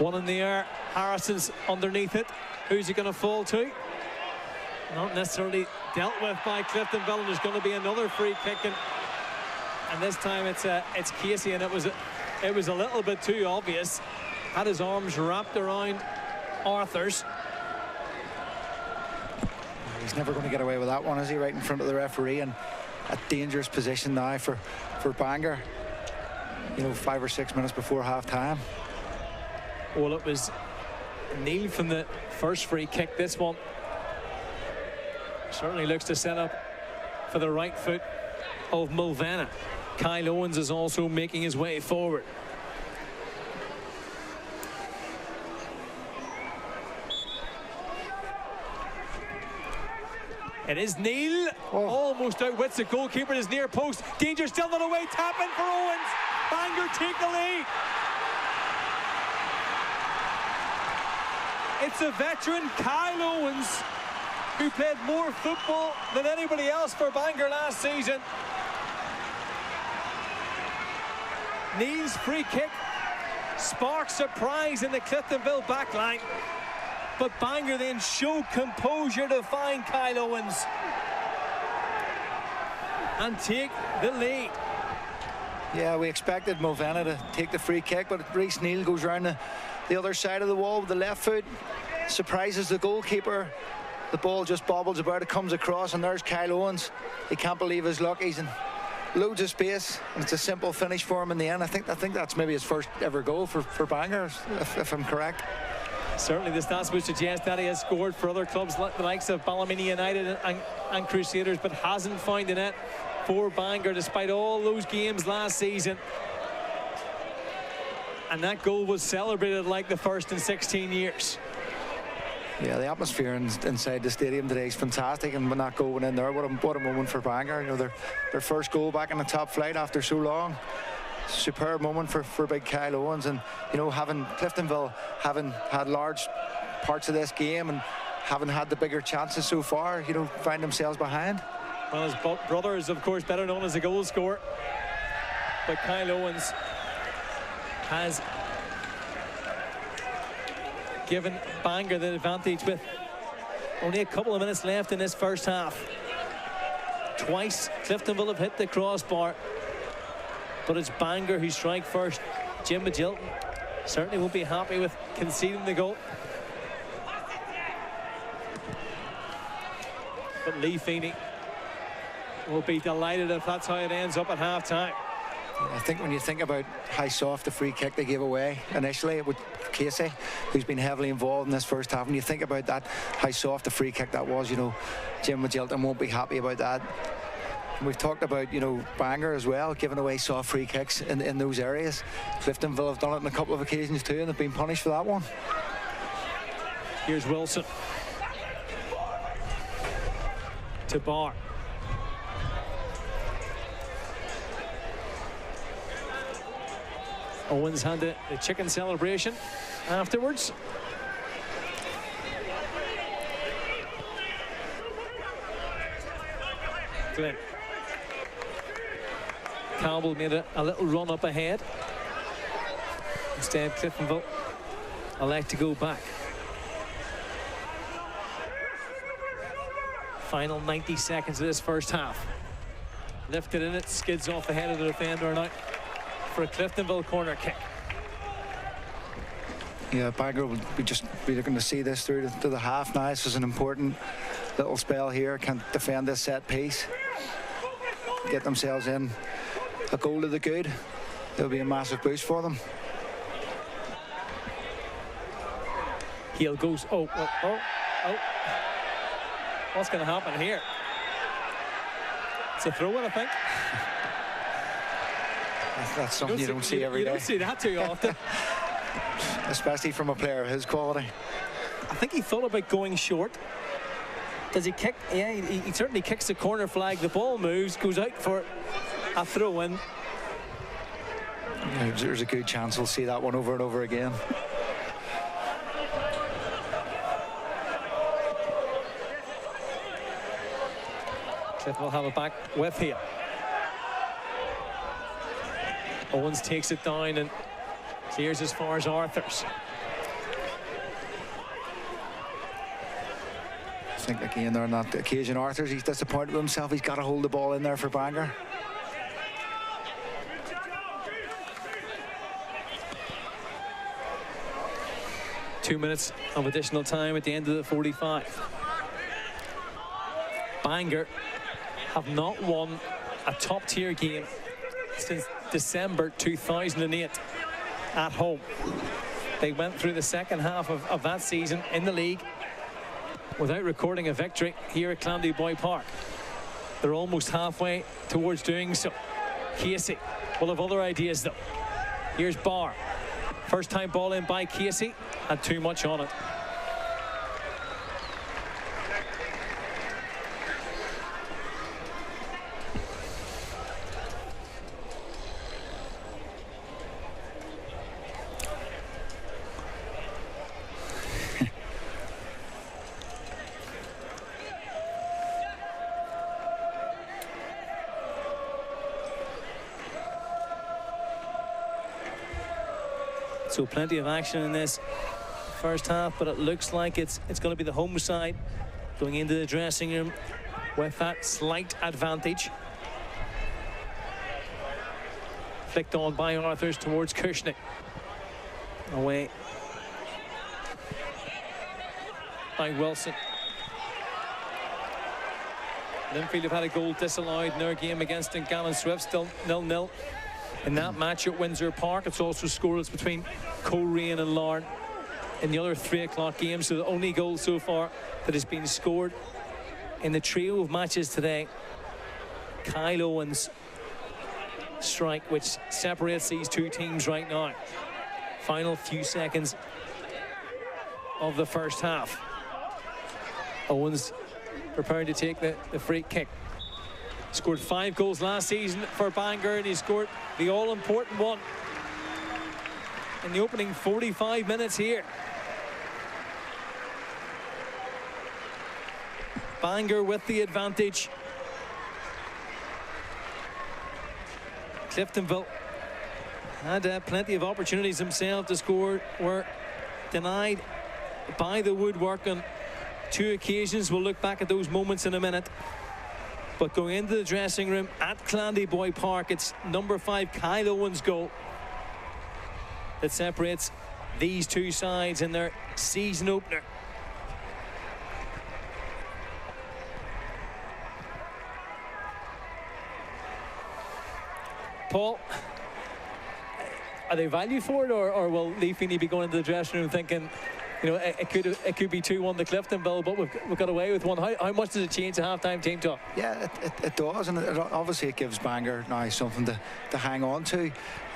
One in the air. Harrison's underneath it. Who's he going to fall to? Not necessarily dealt with by Cliftonville, and there's going to be another free kick, and this time it's Casey, and it was a little bit too obvious. Had his arms wrapped around Arthurs. He's never going to get away with that one, is he? Right in front of the referee, and a dangerous position now for Bangor. You know, 5 or 6 minutes before half time. Well, it was Neal from the first free kick. This one certainly looks to set up for the right foot of Mulvanna. Kyle Owens is also making his way forward. It is Neal. Almost outwits the goalkeeper at his near post. Danger still not away. Tap in for Owens. Bangor take the lead. It's a veteran, Kyle Owens, who played more football than anybody else for Bangor last season. Neal's free kick sparks surprise in the Cliftonville backline. But Bangor then showed composure to find Kyle Owens. and take the lead. Yeah, we expected Mulvena to take the free kick, but Reece Neal goes around the other side of the wall with the left foot, surprises the goalkeeper. The ball just bobbles about, it comes across, and there's Kyle Owens. He can't believe his luck. He's in loads of space, and it's a simple finish for him in the end. I think that's maybe his first ever goal for Bangor, if I'm correct. Certainly the stats would suggest that he has scored for other clubs like the likes of Ballymena United and Crusaders, but hasn't found the net for Bangor despite all those games last season. And that goal was celebrated like the first in 16 years. Yeah, the atmosphere inside the stadium today is fantastic, and when that goal went in there, what a moment for Bangor. You know, their first goal back in the top flight after so long. Superb moment for big Kyle Owens, and you know, having Cliftonville having had large parts of this game and haven't had the bigger chances so far, you know, find themselves behind. Well, his brother is of course better known as a goal scorer, but Kyle Owens has given Bangor the advantage with only a couple of minutes left in this first half. Twice Cliftonville have hit the crossbar, but it's Bangor who strike first. Jim Magilton certainly won't be happy with conceding the goal, but Lee Feeney will be delighted if that's how it ends up at half-time. I think when you think about how soft the free kick they gave away initially with Casey, who's been heavily involved in this first half, when you think about that, how soft the free kick that was, you know, Jim Magilton won't be happy about that. And we've talked about, you know, Bangor as well, giving away soft free kicks in those areas. Cliftonville have done it on a couple of occasions too, and they've been punished for that one. Here's Wilson to Barr. Owens had the chicken celebration afterwards. Glenn. Campbell made a little run up ahead. Instead, Cliftonville elect to go back. Final 90 seconds of this first half. Lifted in, it skids off the head of the defender now for a Cliftonville corner kick. Yeah, Bangor will be looking to see this through to the half now. This is an important little spell here. Can't defend this set piece. Get themselves in a goal to the good. It'll be a massive boost for them. Heel goes, oh. What's going to happen here? It's a throw-in, I think. That's something you don't see every day. You don't see that too often. Especially from a player of his quality. I think he thought about going short. Does he kick? Yeah, he certainly kicks the corner flag. The ball moves, goes out for a throw-in. Yeah, there's a good chance we'll see that one over and over again. Cliff will have it back with here. Owens takes it down and clears as far as Arthur's. I think again there on that occasion Arthur's, he's disappointed with himself. He's got to hold the ball in there for Bangor. Two minutes of additional time at the end of the 45. Bangor have not won a top-tier game since December 2008 at home. They went through the second half of that season in the league without recording a victory here at Clandy Park. They're almost halfway towards doing so. Casey will have other ideas though. Here's Barr. First time ball in by Casey, had too much on it. So plenty of action in this first half, but it looks like it's going to be the home side going into the dressing room with that slight advantage. flicked on by Arthurs towards Kushnick. Away by Wilson. Linfield have had a goal disallowed in their game against Dungannon Swift, still 0-0 in that match at Windsor Park. It's also scoreless between Coleraine and Larne in the other 3 o'clock game. So the only goal so far that has been scored in the trio of matches today, Kyle Owen's strike, which separates these two teams right now. Final few seconds of the first half. Owens preparing to take the free kick. Scored 5 goals last season for Bangor, and he scored the all-important one in the opening 45 minutes here. Bangor with the advantage. Cliftonville had plenty of opportunities themselves to score, were denied by the woodwork on 2 occasions. We'll look back at those moments in a minute. But going into the dressing room at Clandyboy Park, it's number 5 Kyle Owen's goal that separates these two sides in their season opener. Paul, are they value for it, or will Lee Feeney be going into the dressing room thinking, you know, it could be 2-1 to Cliftonville, but we've got away with one? How much does it change the half-time team talk? Yeah, it does, and obviously it gives Bangor now something to hang on to.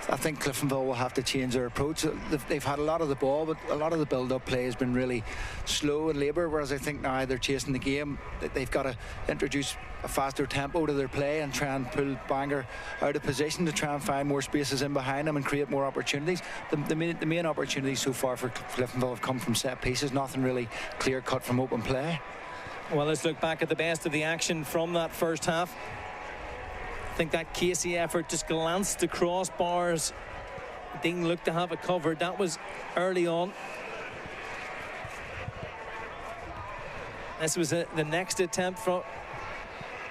I think Cliftonville will have to change their approach. They've had a lot of the ball, but a lot of the build-up play has been really slow and labour, whereas I think now they're chasing the game. They've got to introduce a faster tempo to their play and try and pull Bangor out of position to try and find more spaces in behind them and create more opportunities. The main opportunities so far for Cliftonville have come from set pieces, nothing really clear-cut from open play. Well, let's look back at the best of the action from that first half. I think that Casey effort just glanced across bars. Dean looked to have it covered. That was early on. This was the next attempt from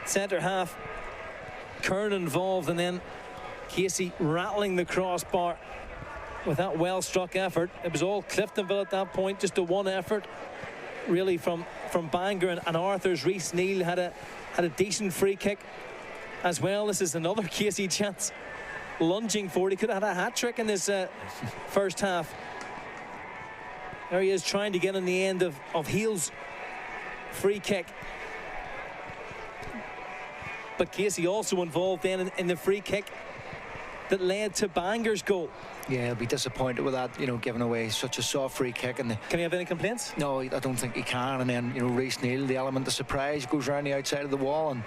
centre half. Kern involved, and then Casey rattling the crossbar with that well-struck effort. It was all Cliftonville at that point, just a one effort really from Bangor, and Arthur's Reece Neal had a decent free kick as well. This is another Casey chance, lunging forward. He could have had a hat-trick in this first half. There he is trying to get on the end of Heal's free kick. But Casey also involved then in the free kick that led to Bangor's goal. Yeah, he'll be disappointed with that, you know, giving away such a soft free kick. And can he have any complaints? No, I don't think he can. And then, you know, Reece Neal, the element of surprise, goes around the outside of the wall, and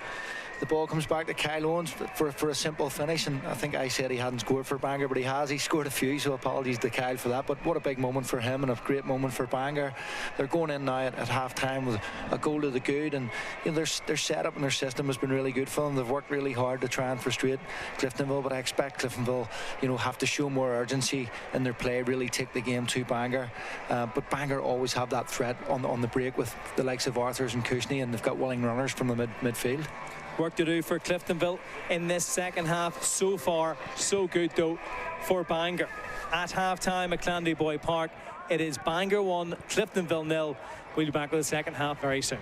the ball comes back to Kyle Owens for a simple finish. And I think I said he hadn't scored for Bangor, but he has. He scored a few, so apologies to Kyle for that. But what a big moment for him and a great moment for Bangor. They're going in now at half-time with a goal to the good, and you know, their setup and their system has been really good for them. They've worked really hard to try and frustrate Cliftonville, but I expect Cliftonville, you know, have to show more urgency in their play, really take the game to Bangor. But Bangor always have that threat on the break with the likes of Arthurs and Kushney, and they've got willing runners from the midfield. Work to do for Cliftonville in this second half. So far, so good though for Bangor. At half-time at Clandyboy Park, it is Bangor 1, Cliftonville 0. We'll be back with the second half very soon.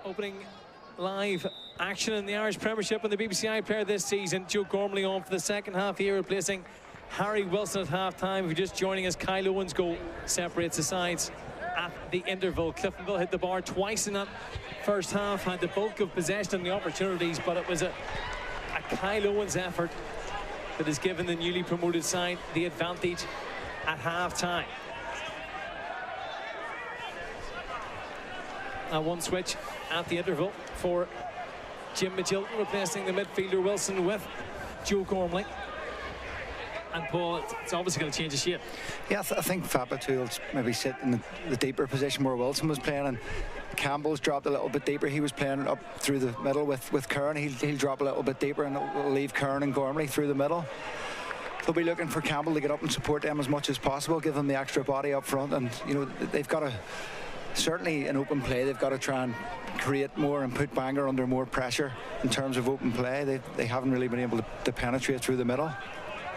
Opening live action in the Irish Premiership and the BBC iPlayer this season. Joe Gormley on for the second half here, replacing Harry Wilson at half-time. If you're just joining us, Kyle Owen's goal separates the sides at the interval. Cliftonville hit the bar twice in that first half, had the bulk of possession and the opportunities, but it was a Kyle Owen's effort that has given the newly promoted side the advantage at half-time. One switch at the interval for Jim Magilton, replacing the midfielder Wilson with Joe Gormley. And Paul, it's obviously going to change the shape. Yeah, I think Fabatu will maybe sit in the deeper position where Wilson was playing, and Campbell's dropped a little bit deeper. He was playing up through the middle with Curran. He'll drop a little bit deeper, and it'll leave Curran and Gormley through the middle. They'll be looking for Campbell to get up and support them as much as possible, give them the extra body up front, and you know they've got to. Certainly in open play, they've got to try and create more and put Bangor under more pressure in terms of open play. They haven't really been able to penetrate through the middle.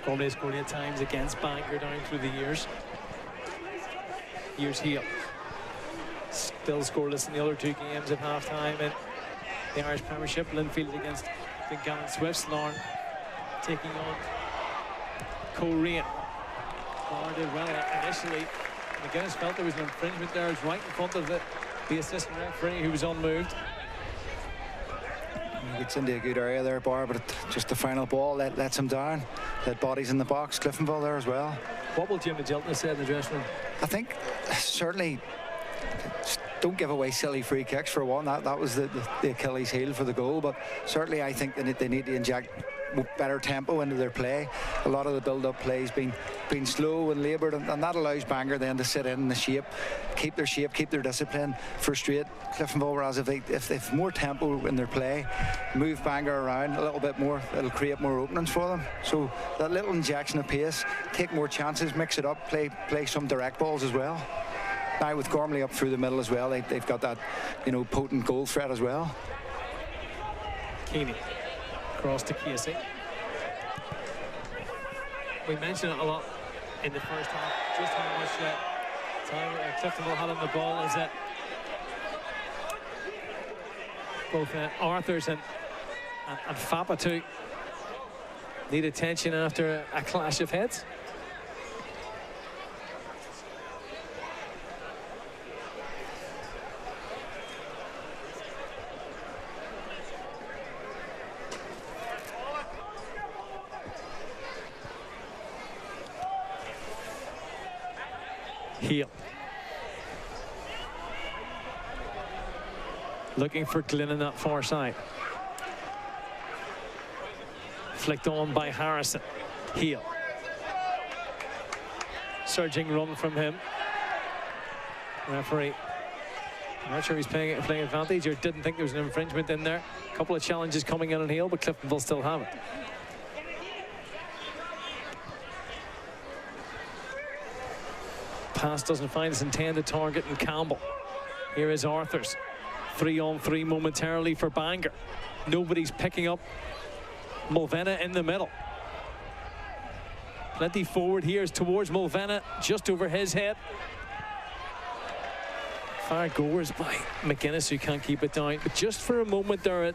Gormley scored 8 times against Bangor down through the years. Here. Still scoreless in the other 2 games at half-time in the Irish Premiership. Linfield against Dungannon Swifts. Lauren taking on Coleraine. Lauren did well initially. McGuinness felt there was an infringement there. It's right in front of the assistant referee, who was unmoved. He gets into a good area there, Bar, but just the final ball lets him down. That body's in the box. Cliftonville there as well. What will Jim Magilton have said in the dressing room? I think certainly don't give away silly free kicks for one. That was the Achilles heel for the goal, but certainly I think they need to inject better tempo into their play. A lot of the build-up plays been slow and laboured, and that allows Bangor then to sit in the shape, keep their discipline, frustrate Cliftonville. Whereas if they've more tempo in their play, move Bangor around a little bit more, it'll create more openings for them. So that little injection of pace, take more chances, mix it up, play some direct balls as well. Now with Gormley up through the middle as well, they've got that potent goal threat as well. Keeney. Across to Casey. We mentioned it a lot in the first half, just how much time Cliftonville had on the ball, is that both Arthurs and Fabatu need attention after a clash of heads. Heel. Looking for Glynn on that far side. Flicked on by Harrison. Heel. Surging run from him. Referee, I'm not sure he's playing advantage or didn't think there was an infringement in there. A couple of challenges coming in on Heel, but Cliftonville still have it. Pass doesn't find its intended target in Campbell. Here is Arthurs. 3-on-3 momentarily for Bangor. Nobody's picking up Mulvenna in the middle. Plenty forward here is towards Mulvenna, just over his head. Fire goers by McGuinness, who can't keep it down. But just for a moment there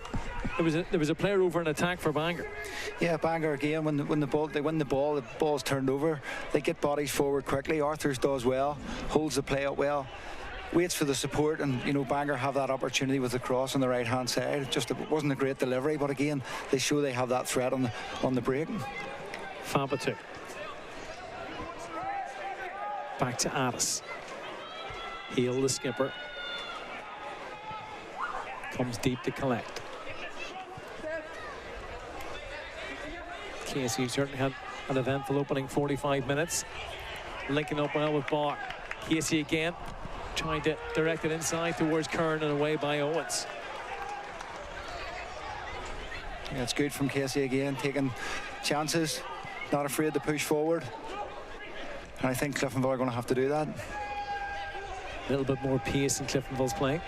was a player over an attack for Bangor. Yeah, Bangor again, when they win the ball's turned over. They get bodies forward quickly. Arthurs does well, holds the play up well, waits for the support, and Bangor have that opportunity with the cross on the right hand side. It wasn't a great delivery, but again they show they have that threat on the break. Fabatu. Back to Addis. Heel, the skipper, comes deep to collect. Casey certainly had an eventful opening 45 minutes. Linking up well with Barr. Casey again, trying to direct it inside towards Kern and away by Owens. Yeah, it's good from Casey again, taking chances, not afraid to push forward. And I think Cliftonville are going to have to do that. A little bit more pace in Cliftonville's playing.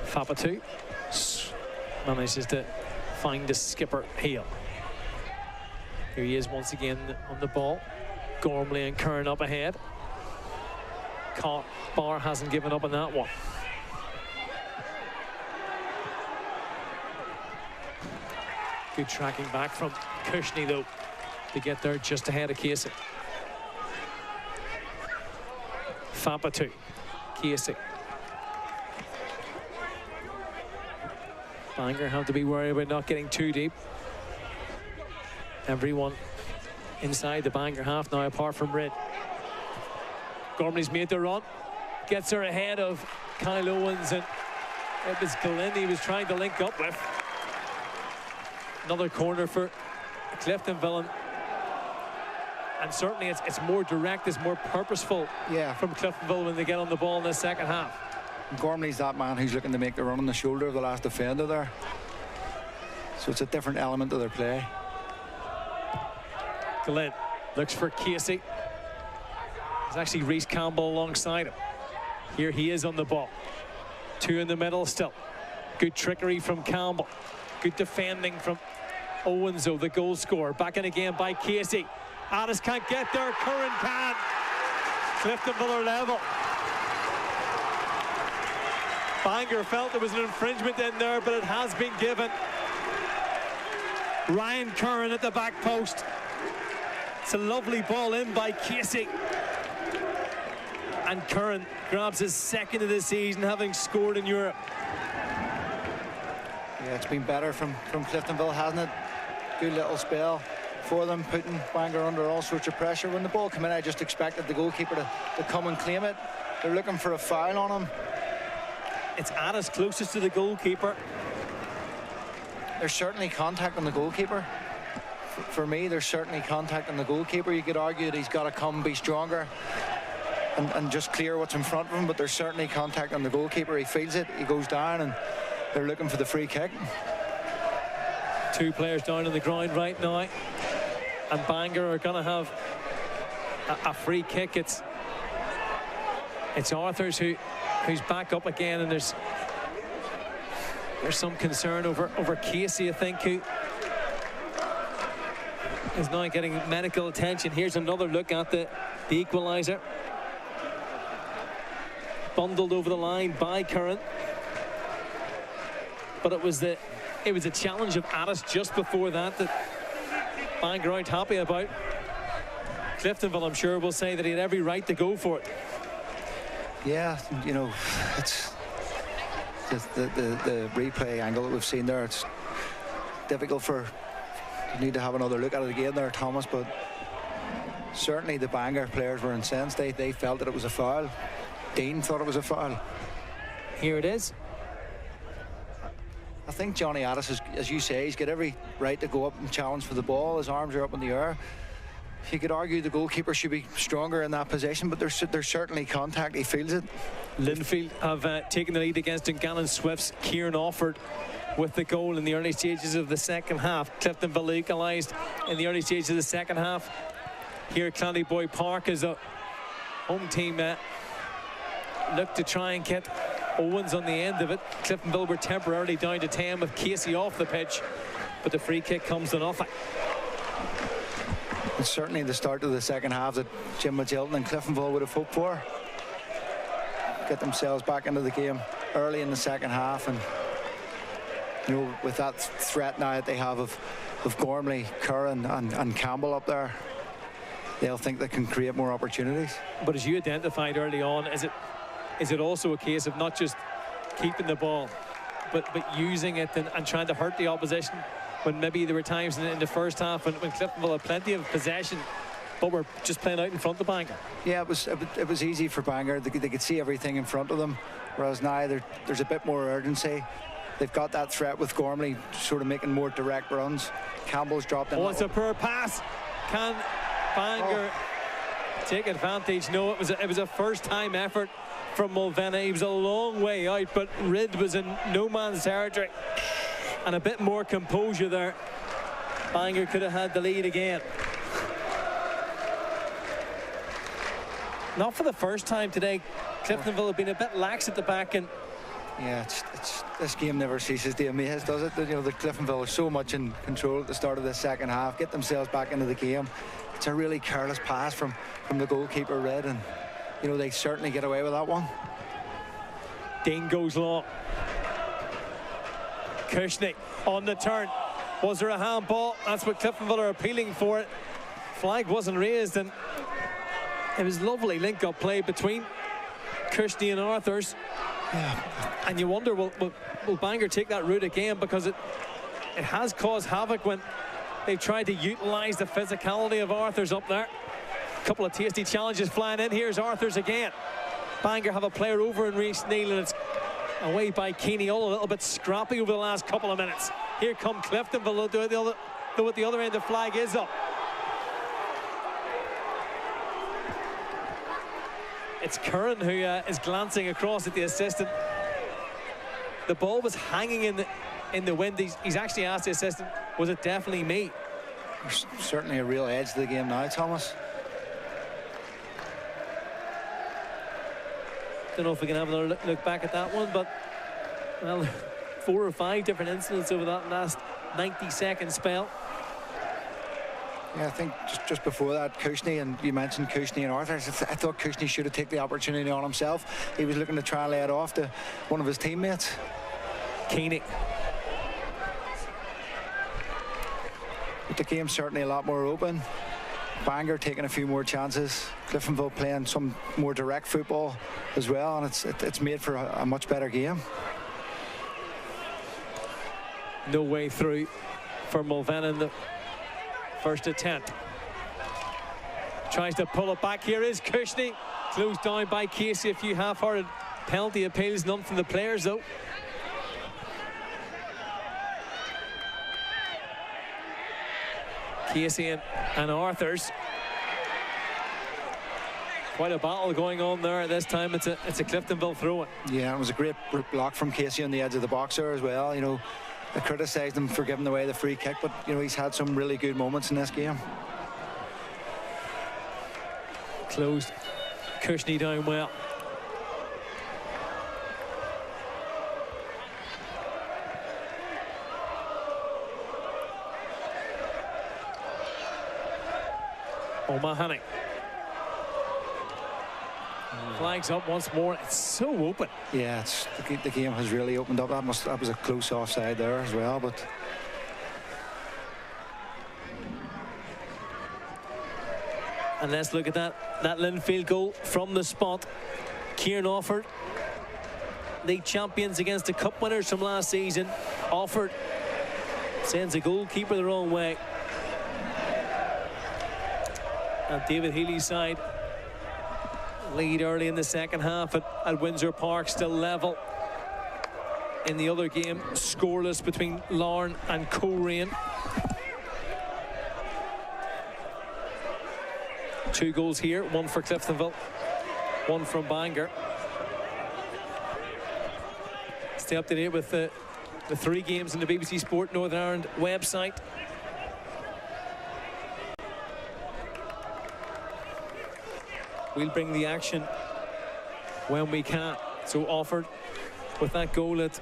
Fabatu manages to find the skipper Heel. Here he is once again on the ball. Gormley and Kern up ahead. Barr hasn't given up on that one. Good tracking back from Cushney, though, to get there just ahead of Casey. Fampa to Casey. Bangor have to be worried about not getting too deep. Everyone inside the Bangor half now, apart from Red. Gormley's made the run. Gets her ahead of Kyle Owens, and it was Glenn he was trying to link up with. Another corner for Cliftonville, and certainly it's more direct, it's more purposeful from Cliftonville when they get on the ball in the second half. Gormley's that man who's looking to make the run on the shoulder of the last defender there. So it's a different element of their play. Glenn looks for Casey. There's actually Reece Campbell alongside him. Here he is on the ball. Two in the middle still. Good trickery from Campbell. Good defending from Owens, though, the goal scorer. Back in again by Casey. Addis can't get there. Curran can. Cliftonville are level. Bangor felt there was an infringement in there, but it has been given. Ryan Curran at the back post. It's a lovely ball in by Casey. And Curran grabs his second of the season, having scored in Europe. Yeah, it's been better from Cliftonville, hasn't it? Good little spell for them, putting Bangor under all sorts of pressure. When the ball came in, I just expected the goalkeeper to come and claim it. They're looking for a foul on him. It's Addis closest to the goalkeeper. There's certainly contact on the goalkeeper. For me, there's certainly contact on the goalkeeper. You could argue that he's got to come be stronger and just clear what's in front of him, but there's certainly contact on the goalkeeper. He feels it, he goes down, and they're looking for the free kick. Two players down on the ground right now, and Bangor are going to have a free kick. It's Arthurs who's back up again, and there's some concern over Casey, I think, who is now getting medical attention. Here's another look at the equaliser. Bundled over the line by Curran, but it was a challenge of Addis just before that Bangor aren't happy about. Cliftonville, I'm sure, will say that he had every right to go for it. Yeah, you know, it's the replay angle that we've seen there. It's difficult you need to have another look at it again there, Thomas, but certainly the Bangor players were incensed. They felt that it was a foul. Dean thought it was a foul. Here it is. I think Johnny Addis, as you say, he's got every right to go up and challenge for the ball. His arms are up in the air. You could argue the goalkeeper should be stronger in that position, but there's certainly contact. He feels it. Linfield have taken the lead against Dungannon Swifts. Kieran Offord with the goal in the early stages of the second half. Cliftonville equalised in the early stages of the second half. Here at Clandyboy Park as a home team look to try and get Owens on the end of it. Cliftonville were temporarily down to 10 with Casey off the pitch, but the free kick comes to nothing. It's certainly the start of the second half that Jim Magilton and Cliftonville would have hoped for. Get themselves back into the game early in the second half, and you know, with that threat now that they have of Gormley, Curran and Campbell up there, they'll think they can create more opportunities. But as you identified early on, is it also a case of not just keeping the ball, but using it and trying to hurt the opposition, when maybe there were times in the first half when Cliftonville had plenty of possession, but were just playing out in front of Bangor? Yeah, it was easy for Bangor. They could see everything in front of them, whereas now there's a bit more urgency. They've got that threat with Gormley sort of making more direct runs. Campbell's dropped in. Oh, it's a poor pass. Can Bangor take advantage? No, it was a first-time effort from Mulvenna. He was a long way out, but Rid was in no man's territory. And a bit more composure there. Bangor could have had the lead again. Not for the first time today. Cliftonville have been a bit lax at the back, and yeah, this game never ceases to amaze, does it? You know, the Cliftonville are so much in control at the start of the second half, get themselves back into the game. It's a really careless pass from the goalkeeper, Red, and you know, they certainly get away with that one. Dean goes long. Cushney on the turn. Was there a handball? That's what Cliftonville are appealing for. It. Flag wasn't raised, and it was lovely link-up play between Cushney and Arthurs. Yeah. And you wonder, will Bangor take that route again? Because it has caused havoc when they've tried to utilise the physicality of Arthurs up there. A couple of tasty challenges flying in. Here's Arthurs again. Bangor have a player over in Reece Neal, and it's away by Keeney. All a little bit scrappy over the last couple of minutes. Here come Cliftonville, though at the other end the flag is up. It's Curran who is glancing across at the assistant. The ball was hanging in the wind. He's actually asked the assistant, was it definitely me? There's certainly a real edge to the game now, Thomas. Don't know if we can have another look back at that one, but well, 4 or 5 different incidents over that last 90-second spell. Yeah, I think just before that, Cushney, and you mentioned Cushney and Arthurs, I thought Cushney should have taken the opportunity on himself. He was looking to try and lay it off to one of his teammates. Keeney. But the game's certainly a lot more open. Bangor taking a few more chances. Cliftonville playing some more direct football as well, and it's made for a much better game. No way through for Mulvannon in the first attempt. Tries to pull it back. Here is Cushney. Closed down by Casey. A few half-hearted penalty appeals, none from the players though. Casey and Arthurs. Quite a battle going on there. This time it's a Cliftonville throw-in. Yeah, it was a great block from Casey on the edge of the box there as well. You know, I criticised him for giving away the free kick, but you know, he's had some really good moments in this game. Closed Cushney down well. O'Mahony. Flags up once more. It's so open. Yeah, the game has really opened up. That was a close offside there as well, but and let's look at that Linfield goal from the spot. Kieran Offord, league champions against the cup winners from last season. Offord sends a goalkeeper the wrong way. And David Healy's side lead early in the second half at Windsor Park, still level in the other game, scoreless between Larne and Coleraine. 2 goals here, 1 for Cliftonville, 1 from Bangor. Stay up to date with the 3 games on the BBC Sport Northern Ireland website. We'll bring the action when we can. So Offord with that goal at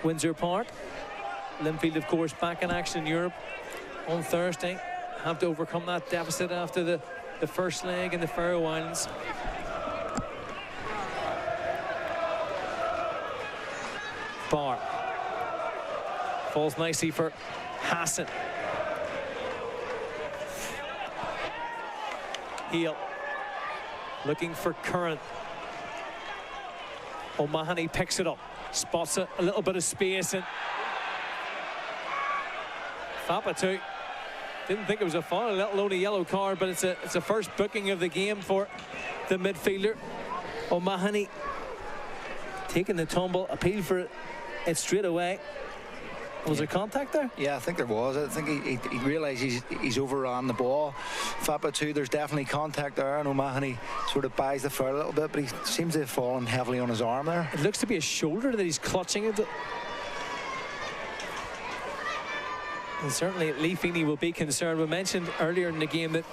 Windsor Park. Linfield, of course, back in action in Europe on Thursday. Have to overcome that deficit after the first leg in the Faroe Islands. Barr falls nicely for Hassan. Heel looking for Curran. O'Mahony picks it up, spots a little bit of space, and Fapatu didn't think it was a foul, let alone a yellow card, but it's a first booking of the game for the midfielder. O'Mahony taking the tumble, appeal for it straight away. Was there contact there? Yeah, I think there was. I think he realised he's overrun the ball. Fapatu, there's definitely contact there, and O'Mahony sort of buys the foul a little bit, but he seems to have fallen heavily on his arm there. It looks to be a shoulder that he's clutching it. And certainly Lee Feeney will be concerned. We mentioned earlier in the game that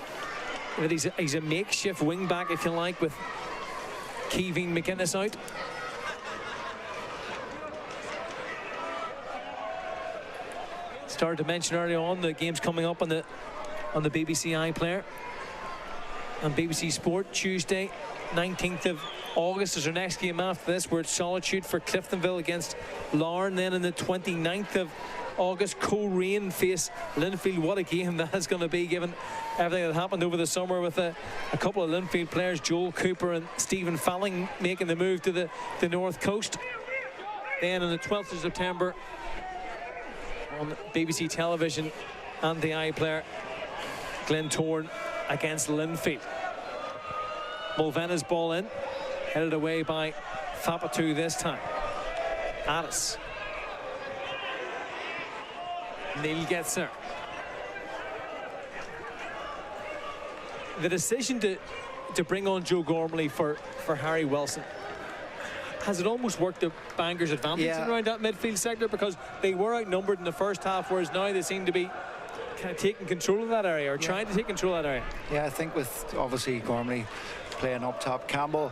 he's a makeshift wing back, if you like, with Keeving McGuinness out. Started to mention earlier on the games coming up on the BBC iPlayer and BBC Sport Tuesday 19th of August is our next game after this. We're at Solitude for Cliftonville against Larne. Then on the 29th of August, Coleraine face Linfield. What a game that is going to be, given everything that happened over the summer with a couple of Linfield players, Joel Cooper and Stephen Falling, making the move to the North Coast. Then on the 12th of September on BBC television and the iPlayer, Glentoran against Linfield. Mulvena's ball in, headed away by Fapatu this time. Addis. Neil gets there. The decision to bring on Joe Gormley for Harry Wilson, has it almost worked to Bangor's advantage around that midfield sector? Because they were outnumbered in the first half, whereas now they seem to be kind of taking control of that area, or trying to take control of that area. Yeah, I think with obviously Gormley playing up top, Campbell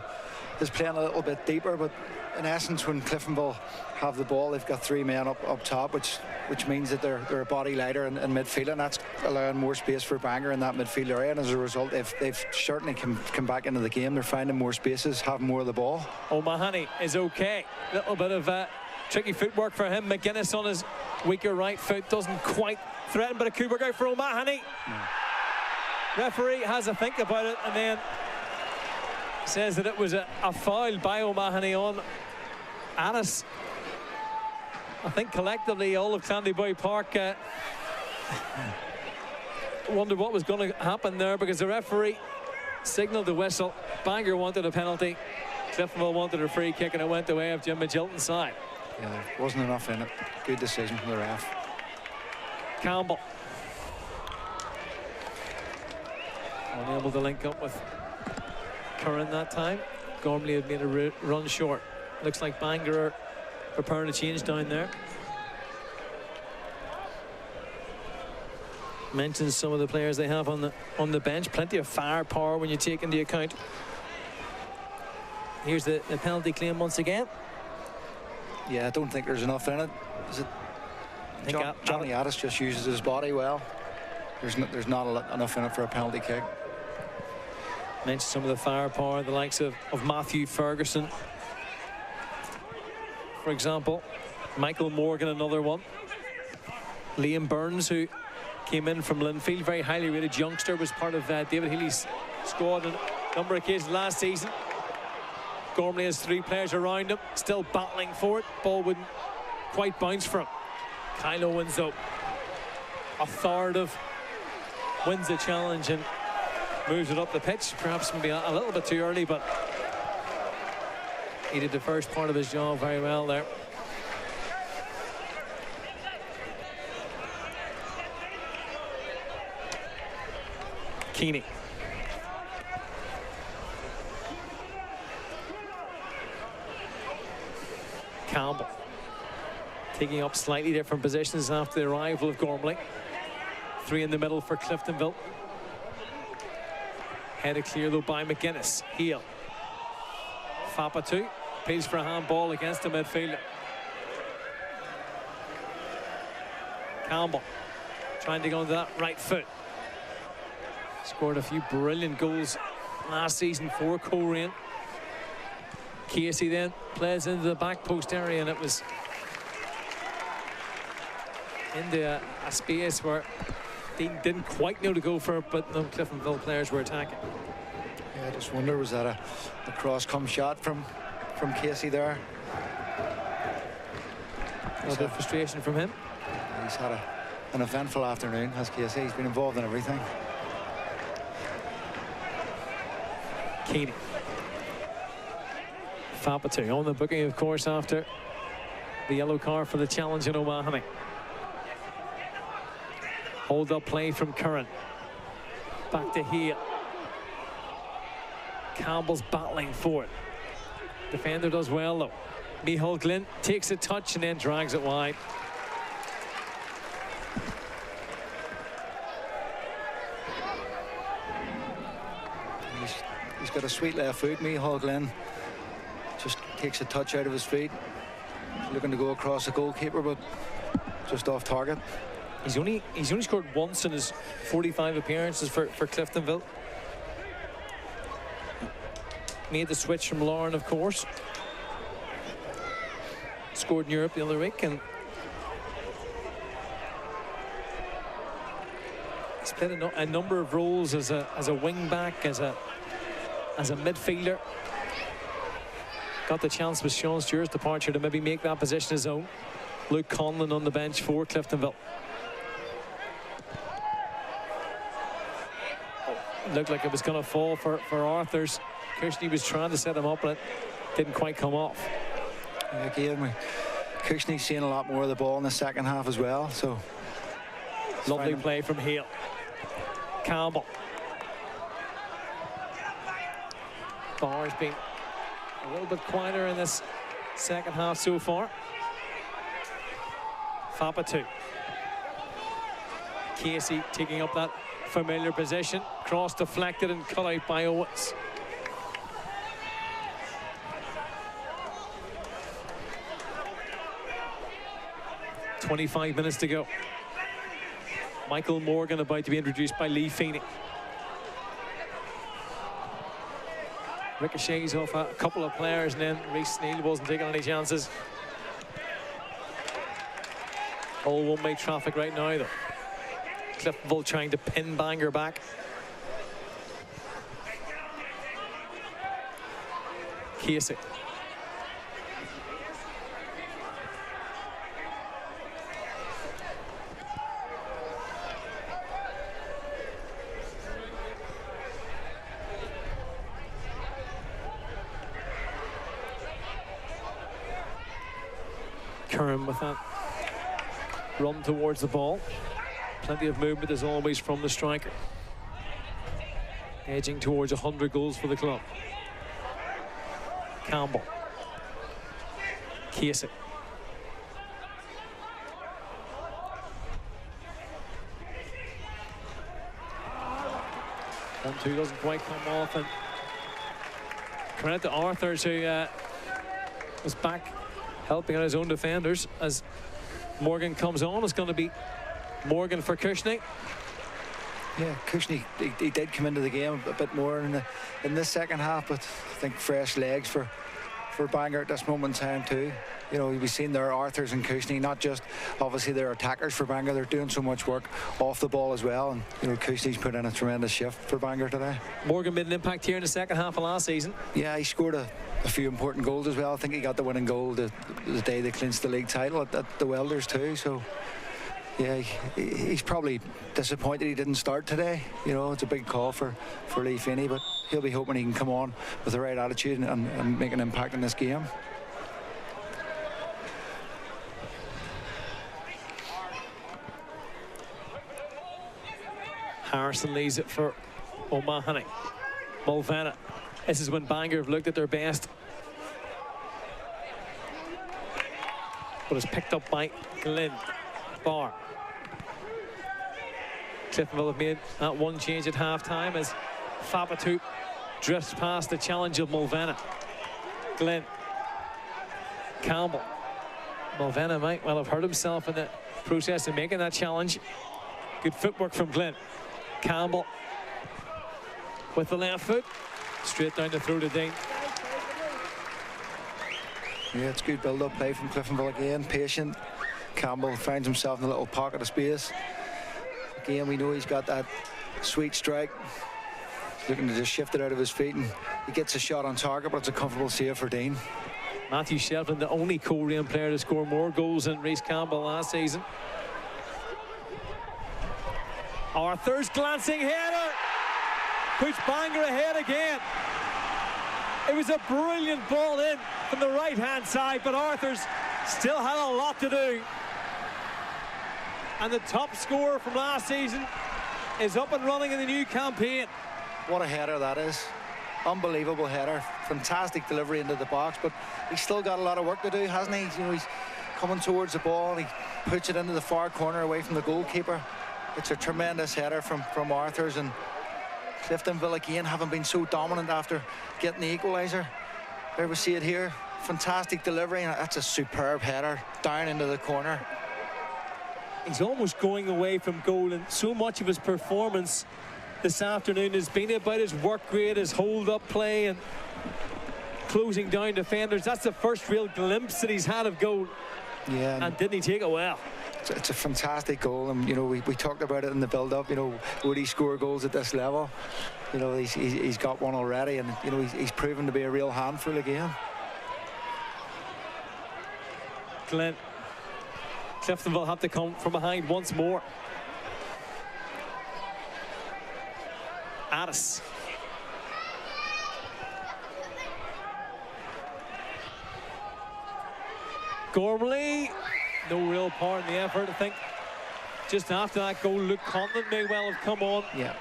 is playing a little bit deeper, but in essence, when Cliftonville have the ball, they've got 3 men up top, which means that they're a body lighter in midfield, and that's allowing more space for Bangor in that midfield area. And as a result, they've certainly come back into the game. They're finding more spaces, having more of the ball. O'Mahony is okay. Little bit of tricky footwork for him. McGuinness on his weaker right foot doesn't quite threaten, but a coup out for O'Mahony. Referee has a think about it and then says that it was a foul by O'Mahony on Addis. I think collectively all of Clandyboy Park wondered what was going to happen there, because the referee signalled the whistle. Bangor wanted a penalty, Cliftonville wanted a free kick, and it went the way of Jim Magilton's side. Yeah, there wasn't enough in it. Good decision from the ref. Campbell unable to link up with Curran that time. Gormley had made a run short. Looks like Bangor are preparing a change down there. Mentions some of the players they have on the bench. Plenty of firepower when you take into account. Here's the penalty claim once again. Yeah, I don't think there's enough in it. Is it? I think Johnny Addis just uses his body well. There's not enough in it for a penalty kick. Mentioned some of the firepower, the likes of Matthew Ferguson, for example. Michael Morgan, another one. Liam Burns, who came in from Linfield, very highly rated youngster, was part of David Healy's squad on a number of occasions last season. Gormley has 3 players around him, still battling for it. Ball wouldn't quite bounce for him. Kyle Owens, though, authoritative, wins the challenge and moves it up the pitch. Perhaps maybe a little bit too early, but he did the first part of his job very well there. Keeney. Campbell taking up slightly different positions after the arrival of Gormley. 3 in the middle for Cliftonville. Headed clear though by McGuinness. Heel. Fapatu pays for a handball against the midfielder. Campbell trying to go into that right foot. Scored a few brilliant goals last season for Coleraine. Casey then plays into the back post area, and it was into a space where Dean didn't quite know to go for it, but no Cliftonville players were attacking. Yeah, I just wonder, was that a cross-come shot from Casey there? A little bit of frustration from him. He's had an eventful afternoon, has Casey. He's been involved in everything. Keeney. Fapatu on the booking, of course, after the yellow card for the challenge in O'Mahony. Hold up play from Curran. Back to Heel. Campbell's battling for it. Defender does well though. Micheál Glynn takes a touch and then drags it wide. He's got a sweet left foot, Micheál Glynn. Just takes a touch out of his feet. Looking to go across the goalkeeper, but just off target. He's only scored once in his 45 appearances for Cliftonville. made the switch from Lauren, of course. Scored in Europe the other week, and he's played a number of roles as a wing back, as a midfielder. Got the chance with Sean Stewart's departure to maybe make that position his own. Luke Conlon on the bench for Cliftonville. Looked like it was going to fall for Arthurs. Cushney was trying to set him up, and it didn't quite come off. Again, Cushney's seeing a lot more of the ball in the second half as well. So lovely play from Hale. Campbell. Barr's been a little bit quieter in this second half so far. Fapatu. Casey taking up that familiar position. Cross deflected and cut out by Owens. .25 minutes to go. Michael Morgan about to be introduced by Lee Feeney. Ricochets off a couple of players, and then Reece Neal wasn't taking any chances. All one-way traffic right now, though. Cliftonville trying to pin Bangor back. Casey. Curran with that run towards the ball. Plenty of movement as always from the striker. Edging towards 100 goals for the club. Campbell. Casey. One-two doesn't quite come off, and credit to Arthurs, who was back helping out his own defenders as Morgan comes on. It's going to be Morgan for Cushney. Yeah, Cushney, he did come into the game a bit more in this second half, but I think fresh legs for Bangor at this moment in time too. You know, we've seen their Arthurs and Cushney, not just obviously their attackers for Bangor, they're doing so much work off the ball as well, and you know, Cushney's put in a tremendous shift for Bangor today. Morgan made an impact here in the second half of last season. Yeah, he scored a few important goals as well. I think he got the winning goal the day they clinched the league title at the Welders too, so yeah, he's probably disappointed he didn't start today. You know, it's a big call for Lee Feeney, but he'll be hoping he can come on with the right attitude and make an impact in this game. Harrison leaves it for O'Mahony. Mulvanna. This is when Bangor have looked at their best. But it's picked up by Glynn. Barr. Cliftonville have made that one change at half-time as Fapatu drifts past the challenge of Mulvanna. Glynn. Campbell. Mulvanna might well have hurt himself in the process of making that challenge. Good footwork from Glynn. Campbell with the left foot. Straight down the throat of Dean. Yeah, it's good build-up play from Cliftonville again. Patient. Campbell finds himself in a little pocket of space. Again, we know he's got that sweet strike. Looking to just shift it out of his feet, and he gets a shot on target, but it's a comfortable save for Dean. Matthew Shelton, the only Coleraine player to score more goals than Reece Campbell last season. Arthur's glancing header puts Bangor ahead again. It was a brilliant ball in from the right-hand side, but Arthur's still had a lot to do. And the top scorer from last season is up and running in the new campaign. What a header that is. Unbelievable header. Fantastic delivery into the box, but he's still got a lot of work to do, hasn't he? You know, he's coming towards the ball. He puts it into the far corner away from the goalkeeper. It's a tremendous header from Arthurs, and Cliftonville again haven't been so dominant after getting the equaliser. There we see it here. Fantastic delivery, and that's a superb header down into the corner. He's almost going away from goal, and so much of his performance this afternoon has been about his work rate, his hold-up play, and closing down defenders. That's the first real glimpse that he's had of goal. Yeah. And didn't he take it well? It's a fantastic goal, and you know we talked about it in the build-up. You know, would he score goals at this level? You know, he's got one already, and you know he's proven to be a real handful again. Glenn, Cliftonville have to come from behind once more. Addis. Gormley, no real part in the effort. I think just after that goal, Luke Conlon may well have come on. Yeah.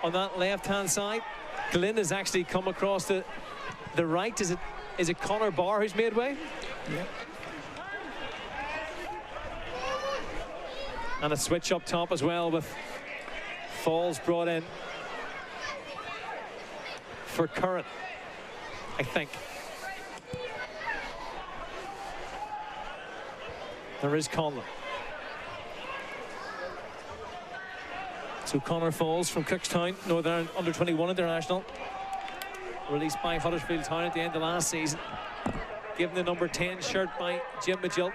On that left-hand side. Glynn has actually come across the right. Is it Connor Barr who's made way? Yeah. And a switch up top as well with Falls brought in for Curran, I think. There is Conlon. So Connor Falls from Cookstown, Northern Ireland under-21 international, released by Huddersfield Town at the end of last season, given the number 10 shirt by Jim Magilton,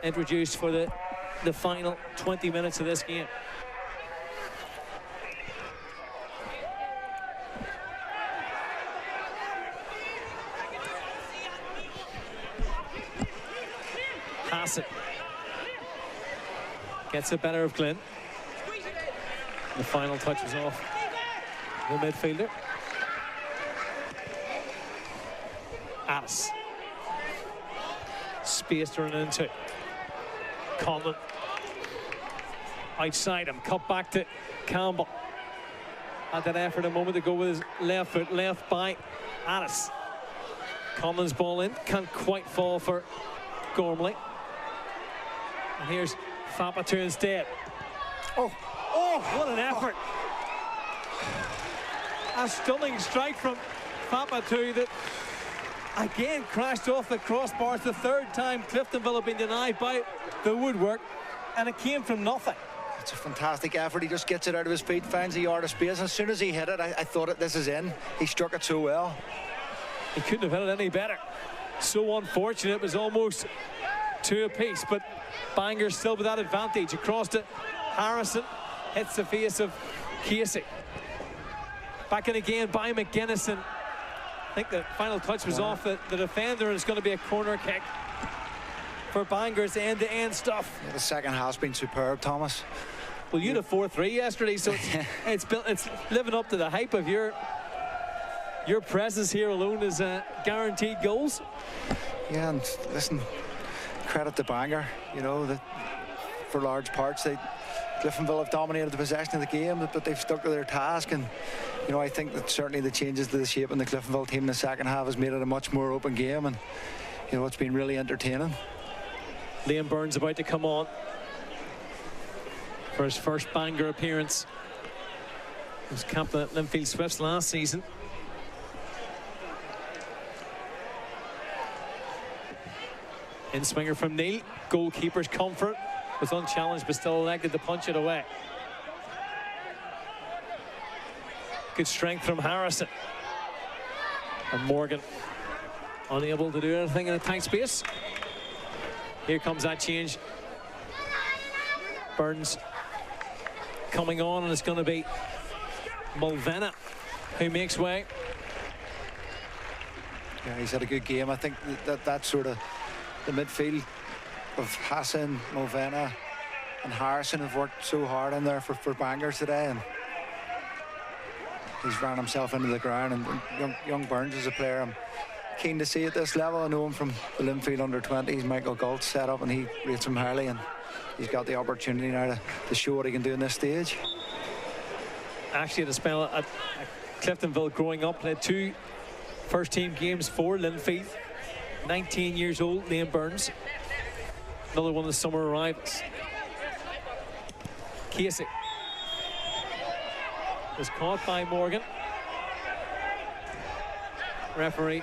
introduced for the final 20 minutes of this game. Hassett gets the better of Glynn. The final touch was off the midfielder. Addis. Space to run into. Conlon. Outside him, cut back to Campbell. Had that effort a moment ago with his left foot, left by Addis. Conlon's ball in, can't quite fall for Gormley. And here's Fapatu instead. Oh, what an effort. A stunning strike from Fapatu that again crashed off the crossbar. It's the third time Cliftonville have been denied by the woodwork, and it came from nothing. It's a fantastic effort. He just gets it out of his feet, finds a yard of space. As soon as he hit it, I thought this is in. He struck it so well. He couldn't have hit it any better. So unfortunate, it was almost two apiece, but Bangor still with that advantage. Across to Harrison, hits the face of Casey. Back in again by McGuinness, and I think the final touch was off the defender, and it's going to be a corner kick for Bangor's end-to-end stuff. Yeah, the second half's been superb, Thomas. Well, you had a 4-3 yesterday, so it's living up to the hype of your presence here alone is guaranteed goals. Yeah, and listen, credit to Bangor, you know, that for large parts Cliftonville have dominated the possession of the game, but they've stuck to their task, and you know, I think that certainly the changes to the shape in the Cliftonville team in the second half has made it a much more open game, and you know, it's been really entertaining. Liam Burns about to come on for his first Bangor appearance. He was captain at Linfield Swifts last season. In swinger from Neil. Goalkeeper's comfort. Was unchallenged but still elected to punch it away. Good strength from Harrison. And Morgan unable to do anything in a tight space. Here comes that change. Burns coming on, and it's going to be Mulvena who makes way. Yeah, he's had a good game. I think that sort of the midfield of Hassan, Mulvena and Harrison have worked so hard in there for Bangor today, and he's ran himself into the ground. And young Burns is a player I'm keen to see at this level. I know him from the Linfield under-20s. Michael Galt set up, and he rates him highly, and he's got the opportunity now to show what he can do in this stage. Actually had a spell at Cliftonville growing up, played 2 first-team games for Linfield. 19 years old, Liam Burns. Another one of the summer arrivals. Casey was caught by Morgan. Referee,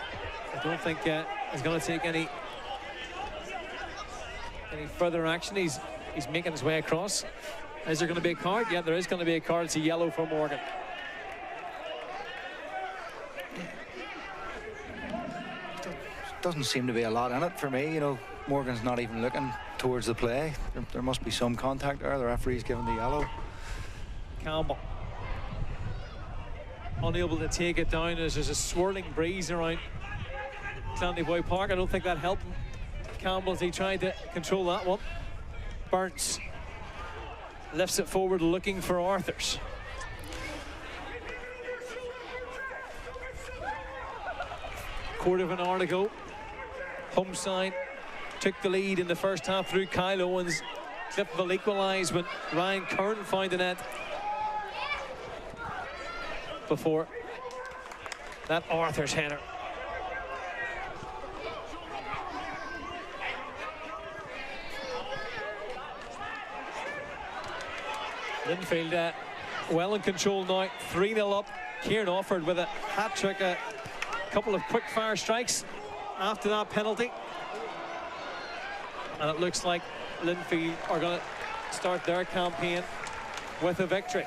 I don't think is going to take any further action. He's making his way across. Is there going to be a card? Yeah, there is going to be a card. It's a yellow for Morgan. Doesn't seem to be a lot in it for me. You know, Morgan's not even looking towards the play. There must be some contact there. The referee's given the yellow. Campbell unable to take it down as there's a swirling breeze around Clandeboy Park. I don't think that helped him. Campbell, as he tried to control that one. Burns lifts it forward looking for Arthurs. Quarter of an hour to go. Home side took the lead in the first half through Kyle Owens. Cliftonville equalised when Ryan Kern found the net before that Arthur's header. Linfield well in control now, 3-0 up. Kieran Offord with a hat-trick, a couple of quick-fire strikes after that penalty. And it looks like Linfield are going to start their campaign with a victory.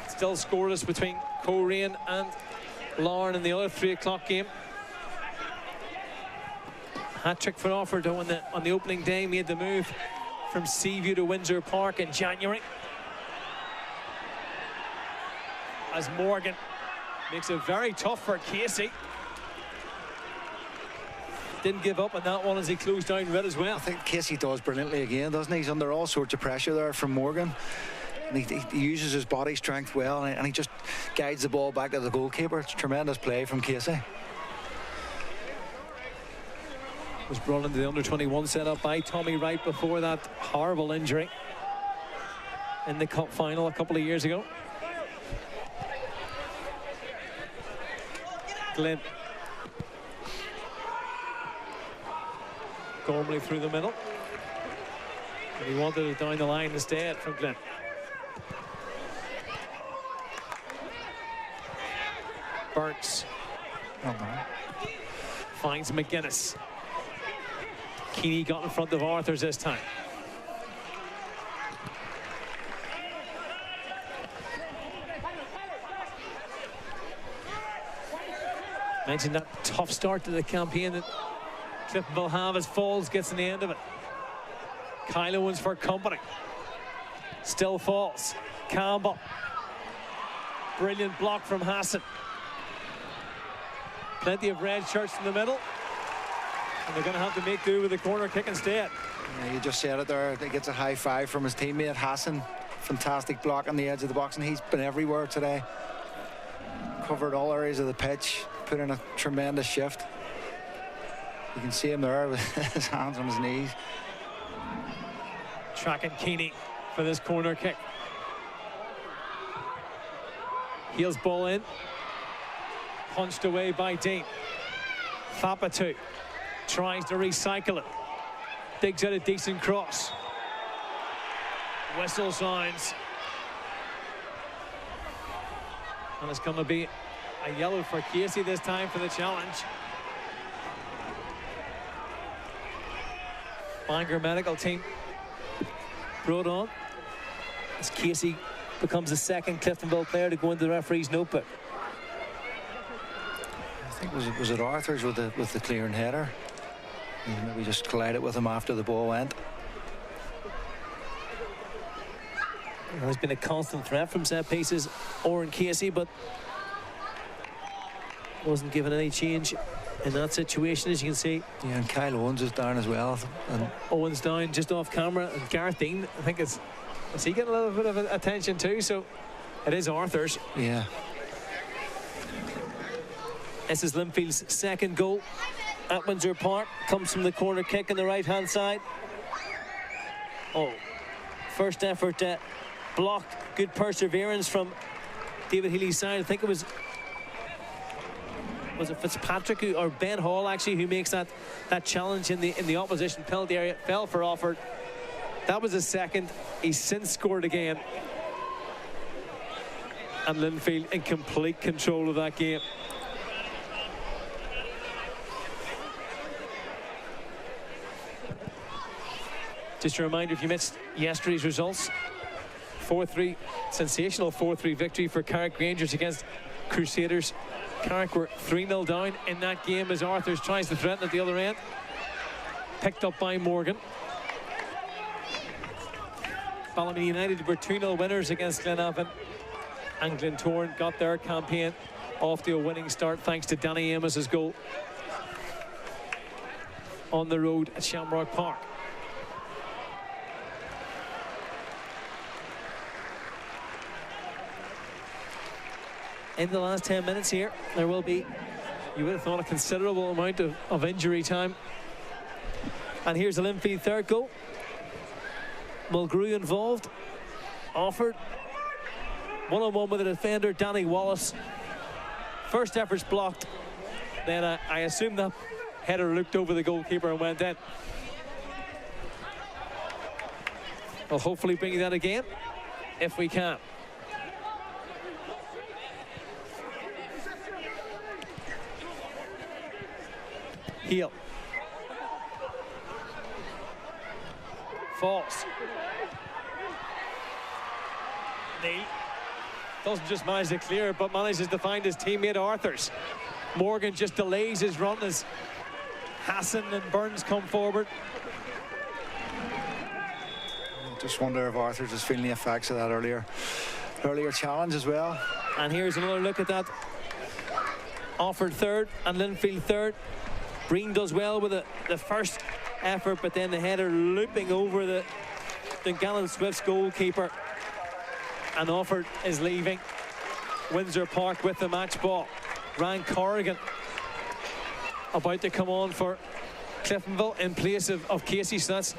Still scoreless between Coleraine and Larne in the other 3 o'clock game. Hat-trick for Offord on the opening day, made the move from Seaview to Windsor Park in January. As Morgan makes it very tough for Casey. Didn't give up on that one as he closed down Red as well. I think Casey does brilliantly again, doesn't he? He's under all sorts of pressure there from Morgan. And he uses his body strength well, and he just guides the ball back to the goalkeeper. It's tremendous play from Casey. Was brought into the under-21 setup by Tommy Wright before that horrible injury in the cup final a couple of years ago. Glenn. Gormley through the middle. And he wanted it down the line instead from Glenn. Burns. Finds McGuinness. Keeney got in front of Arthurs this time. Mentioned that tough start to the campaign that Cliftonville have as Falls gets in the end of it. Kyle Owens for company. Still Falls. Campbell. Brilliant block from Hassan. Plenty of red shirts in the middle. And they're going to have to make do with the corner kick instead. Yeah, you just said it there. He gets a high five from his teammate Hassan. Fantastic block on the edge of the box, and he's been everywhere today. Covered all areas of the pitch. Put in a tremendous shift. You can see him there with his hands on his knees. Tracking Keeney for this corner kick. Heels ball in. Punched away by Dean. Fapatu tries to recycle it. Digs out a decent cross. Whistle sounds. And it's going to be a yellow for Casey this time for the challenge. Bangor medical team brought on as Casey becomes the second Cliftonville player to go into the referee's notebook. I think was it Arthurs with the clearing header? He maybe just collided with him after the ball went. There's been a constant threat from set pieces, Oren Casey, but wasn't given any change in that situation, as you can see. Yeah, and Kyle Owens is down as well. And Owens down just off camera, and Gareth Dean, I think is he getting a little bit of attention too? So it is Arthurs. Yeah. This is Linfield's second goal at Windsor Park. Comes from the corner kick on the right-hand side. Oh, first effort blocked. Good perseverance from David Healy's side. I think it was it Fitzpatrick or Ben Hall actually who makes that challenge in the opposition penalty area. Fell for Offord. That was his second. He's since scored again. And Linfield in complete control of that game. Just a reminder, if you missed yesterday's results, 4-3, sensational 4-3 victory for Carrick Rangers against Crusaders. Carrick were 3-0 down in that game as Arthurs tries to threaten at the other end. Picked up by Morgan. Ballymena United were 2-0 winners against Glenavon, and Glentoran got their campaign off to a winning start thanks to Danny Amos's goal on the road at Shamrock Park. In the last 10 minutes here, there will be, you would have thought, a considerable amount of injury time. And here's the Linfield third goal. Mulgrew involved. Offered. One-on-one with the defender, Danny Wallace. First effort's blocked. Then I assume the header looked over the goalkeeper and went in. We'll hopefully bring that again, if we can. Heel. Falls. Neil doesn't just manage to clear, but manages to find his teammate Arthurs. Morgan just delays his run as Hassan and Burns come forward. Just wonder if Arthurs is feeling the effects of that earlier challenge as well. And here's another look at that. Offered third and Linfield third. Breen does well with the first effort, but then the header looping over the Dungannon Swifts goalkeeper. And Offord is leaving Windsor Park with the match ball. Ryan Corrigan about to come on for Cliftonville in place of Casey, so that's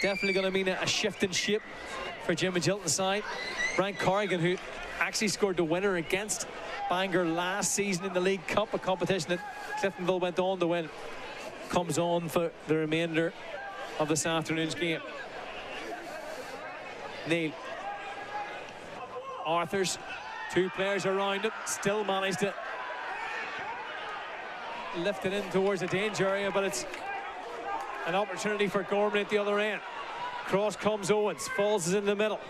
definitely going to mean a shift in shape for Jim Magilton's side. Ryan Corrigan, who actually scored the winner against Bangor last season in the League Cup, a competition that Cliftonville went on to win, comes on for the remainder of this afternoon's game. Neil. Arthurs, two players around him, still managed to lift it in towards the danger area, but it's an opportunity for Gorman at the other end. Cross comes Owens, Falls is in the middle.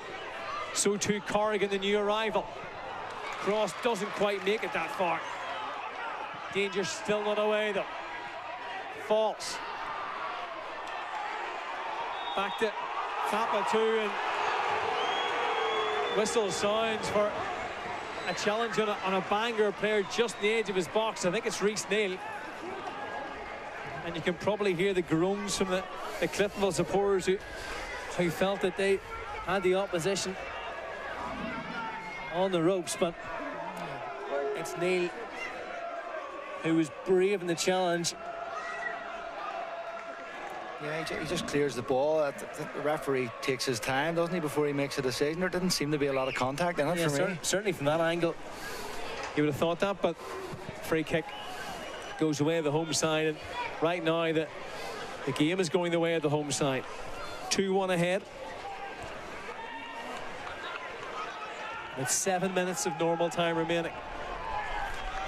So too Corrigan, the new arrival. Cross doesn't quite make it that far. Danger still not away though. Falls. Back to Kappa 2, and whistle sounds for a challenge on a Bangor player just in the edge of his box. I think it's Reece Neal. And you can probably hear the groans from the Cliftonville supporters who felt that they had the opposition on the ropes, but it's Neal who was brave in the challenge. Yeah, he just clears the ball. The referee takes his time, doesn't he, before he makes a decision. There didn't seem to be a lot of contact in it for me. Certainly from that angle, you would have thought that, but free kick goes away of the home side. And right now, the game is going the way of the home side. 2-1 ahead. With 7 minutes of normal time remaining.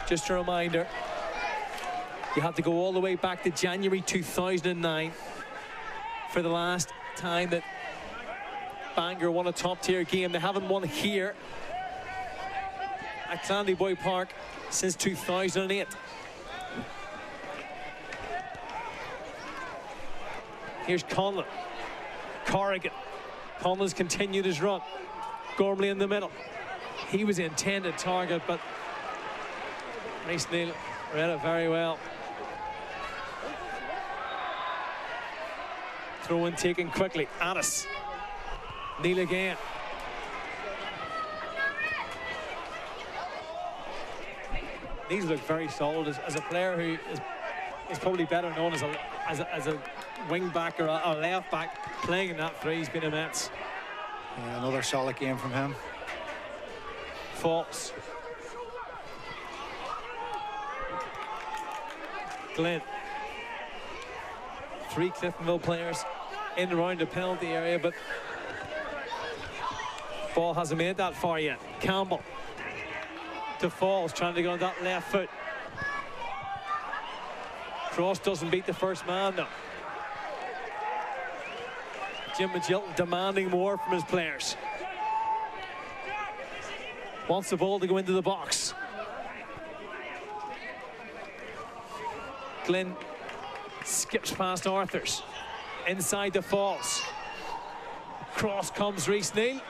Just a reminder, you have to go all the way back to January 2009 for the last time that Bangor won a top-tier game. They haven't won here at Clandyboy Park since 2008. Here's Conlon. Corrigan. Conlon's continued his run. Gormley in the middle. He was the intended target, but Reece Neal read it very well. Throw in taken quickly. Addis. Neal again. These look very solid as a player who is probably better known as a wing back or a left back. Playing in that three, he's been immense. Yeah, another solid game from him. Falls. Glenn. 3 Cliftonville players in around the penalty area, but ball hasn't made that far yet. Campbell to Falls, trying to go on that left foot. Cross doesn't beat the first man though. Jim Magilton demanding more from his players. wants the ball to go into the box. Glenn skips past Arthurs. Inside the Falls. Cross comes Reece Neal.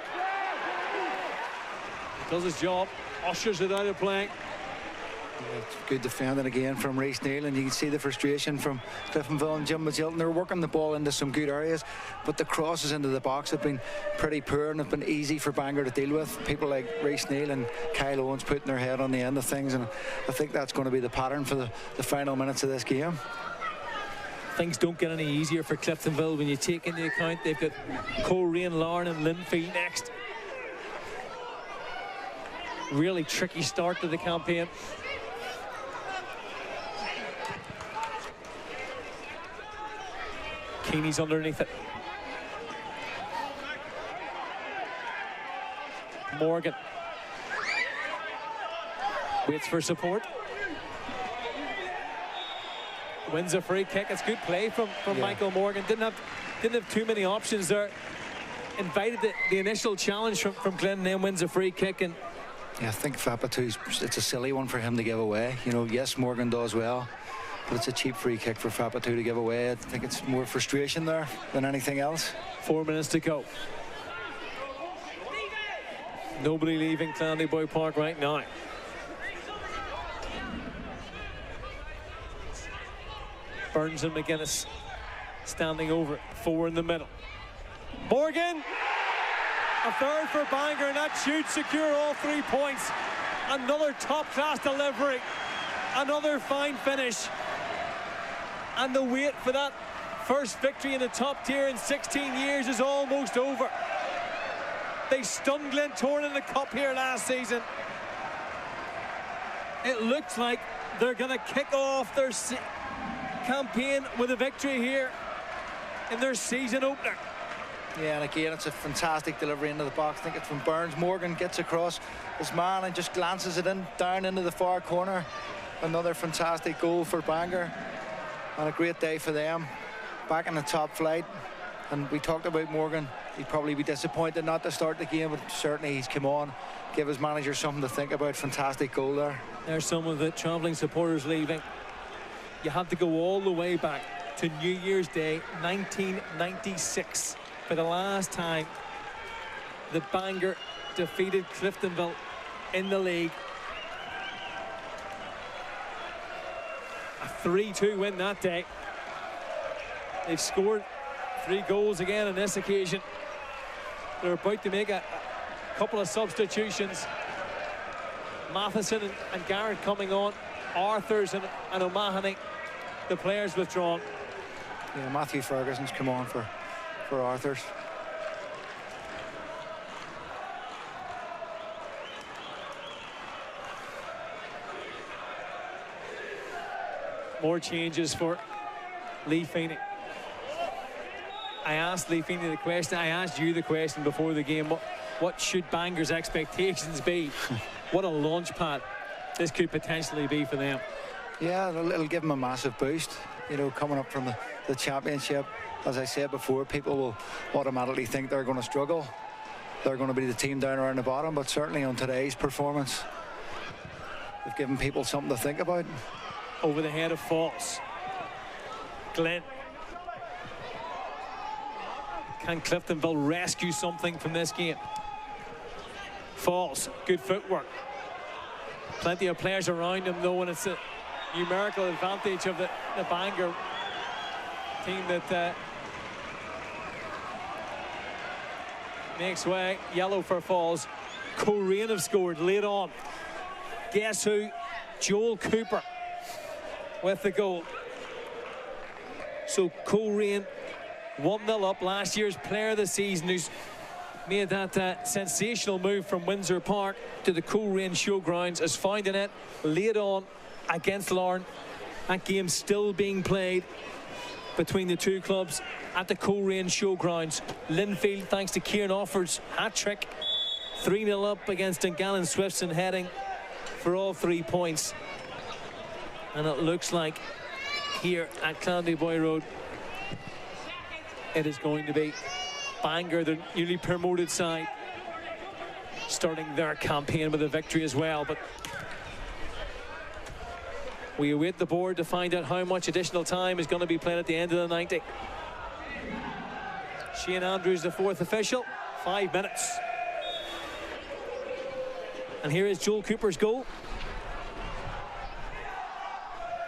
Does his job. Ushers it out of play. Good defending again from Reece Neal, and you can see the frustration from Cliftonville and Jim Magilton. They're working the ball into some good areas, but the crosses into the box have been pretty poor and have been easy for Bangor to deal with. People like Reece Neal and Kyle Owens putting their head on the end of things, and I think that's going to be the pattern for the final minutes of this game. Things don't get any easier for Cliftonville when you take into account they've got Coleraine, Larne and Linfield next. Really tricky start to the campaign. Keeney's underneath it. Morgan waits for support. Wins a free kick. It's good play from Michael Morgan. Didn't have too many options there. Invited the initial challenge from Glenn, and then wins a free kick. And yeah, I think Fapatu's, it's a silly one for him to give away. You know, yes, Morgan does well, but it's a cheap free kick for Fapatu to give away. I think it's more frustration there than anything else. 4 minutes to go. Nobody leaving Clandyboy Park right now. Burns and McGuinness standing over. 4 in the middle. Morgan! A third for Bangor, and that should secure all 3 points. Another top-class delivery. Another fine finish. And the wait for that first victory in the top tier in 16 years is almost over. They stunned Glentoran in the cup here last season. It looks like they're going to kick off their campaign with a victory here in their season opener. Yeah, and again, it's a fantastic delivery into the box. I think it's from Burns. Morgan gets across his man and just glances it in, down into the far corner. Another fantastic goal for Bangor. And a great day for them. Back in the top flight. And we talked about Morgan. He'd probably be disappointed not to start the game, but certainly he's come on. Give his manager something to think about. Fantastic goal there. There's some of the travelling supporters leaving. You have to go all the way back to New Year's Day 1996 for the last time that Bangor defeated Cliftonville in the league. A 3-2 win that day. They've scored 3 goals again on this occasion. They're about to make a couple of substitutions. Matheson and Garrett coming on. Arthurs and O'Mahony, the players withdrawn. Yeah, Matthew Ferguson's come on for Arthurs. More changes for Lee Feeney. I asked Lee Feeney the question. I asked you the question before the game. What should Bangor's expectations be? What a launch pad this could potentially be for them. Yeah, it'll give them a massive boost. You know, coming up from the championship, as I said before, people will automatically think they're going to struggle. They're going to be the team down around the bottom, but certainly on today's performance, they've given people something to think about. Over the head of Falls. Glenn. Can Cliftonville rescue something from this game? Falls, good footwork. Plenty of players around him though, and it's a numerical advantage of the Bangor team that makes way. Yellow for Falls. Coleraine have scored late on. Guess who? Joel Cooper with the goal. So Coleraine 1-0 up. Last year's player of the season, who's made that sensational move from Windsor Park to the Coleraine Showgrounds, has found a net late on against Larne. That game still being played between the two clubs at the Coleraine Showgrounds. Linfield, thanks to Kieran Offor's hat-trick, 3-0 up against Dungannon Swifts and heading for all 3 points. And it looks like here at Clandyboy Road, it is going to be Bangor, the newly promoted side, starting their campaign with a victory as well. But we await the board to find out how much additional time is going to be played at the end of the 90. Shane Andrews, the fourth official. 5 minutes. And here is Joel Cooper's goal.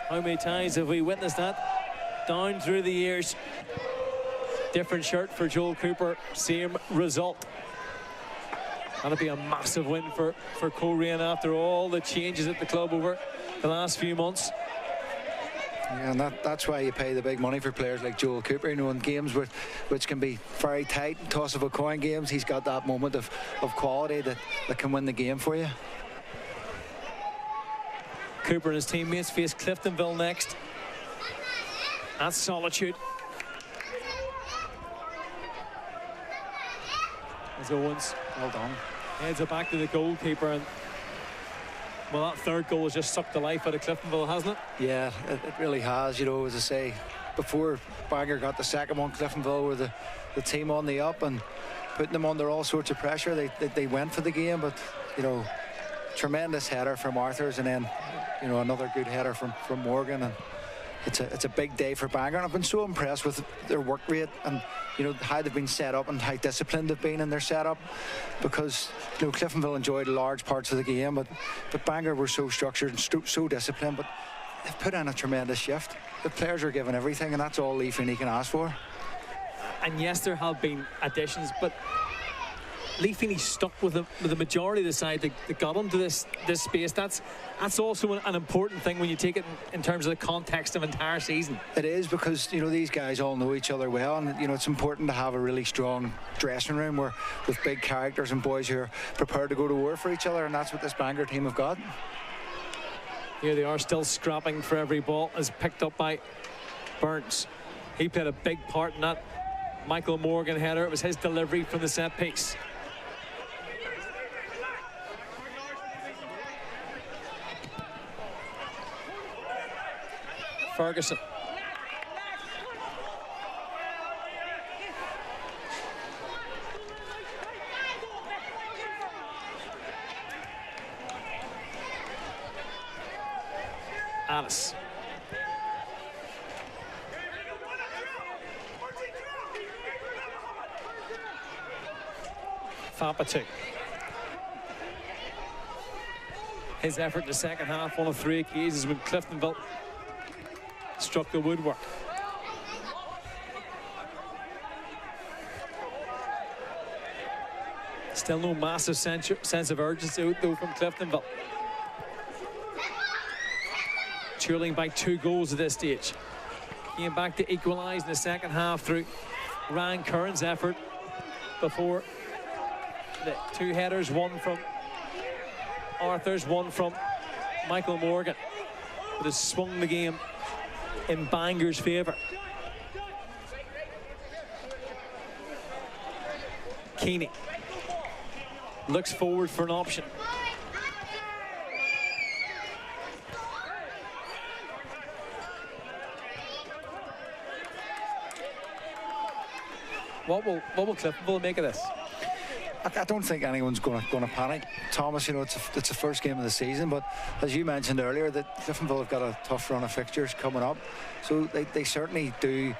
How many times have we witnessed that down through the years? Different shirt for Joel Cooper, same result. That'll be a massive win for Coleraine after all the changes at the club over the last few months. Yeah, and that's why you pay the big money for players like Joel Cooper. You know, in games which can be very tight, toss of a coin games, he's got that moment of quality that can win the game for you. Cooper and his teammates face Cliftonville next. That's Solitude. As Owens, Well done. heads it back to the goalkeeper, and well, that third goal has just sucked the life out of Cliftonville, hasn't it? Yeah, it really has. You know, as I say, before Bangor got the second one, Cliftonville were the team on the up and putting them under all sorts of pressure. They went for the game, but you know, tremendous header from Arthurs, and then you know, another good header from Morgan, and it's a big day for Bangor. And I've been so impressed with their work rate and you know how they've been set up and how disciplined they've been in their setup, because you know Cliftonville enjoyed large parts of the game, but Bangor were so structured and so disciplined, but they've put in a tremendous shift. The players are giving everything, and that's all Lee Feeney can ask for. And yes, there have been additions, but Lee Feeney stuck with the majority of the side that got him to this space. That's also an important thing when you take it in terms of the context of entire season. It is, because you know these guys all know each other well, and you know it's important to have a really strong dressing room with big characters and boys who are prepared to go to war for each other, and that's what this Bangor team have got. Here they are, still scrapping for every ball, as picked up by Burns. He played a big part in that Michael Morgan header. It was his delivery from the set piece. Ferguson. Alice. Fapatu. His effort in the second half, one of 3 occasions when Cliftonville struck the woodwork. Still no massive sense of urgency though from Cliftonville. Trailing by 2 goals at this stage. Came back to equalise in the second half through Ryan Curran's effort before the 2 headers, one from Arthurs, one from Michael Morgan. But has swung the game in Bangor's favour. Keeney looks forward for an option. What will Cliftonville make of this? I don't think anyone's going to panic, Thomas. You know, it's the first game of the season, but as you mentioned earlier, that Cliftonville have got a tough run of fixtures coming up, so they certainly do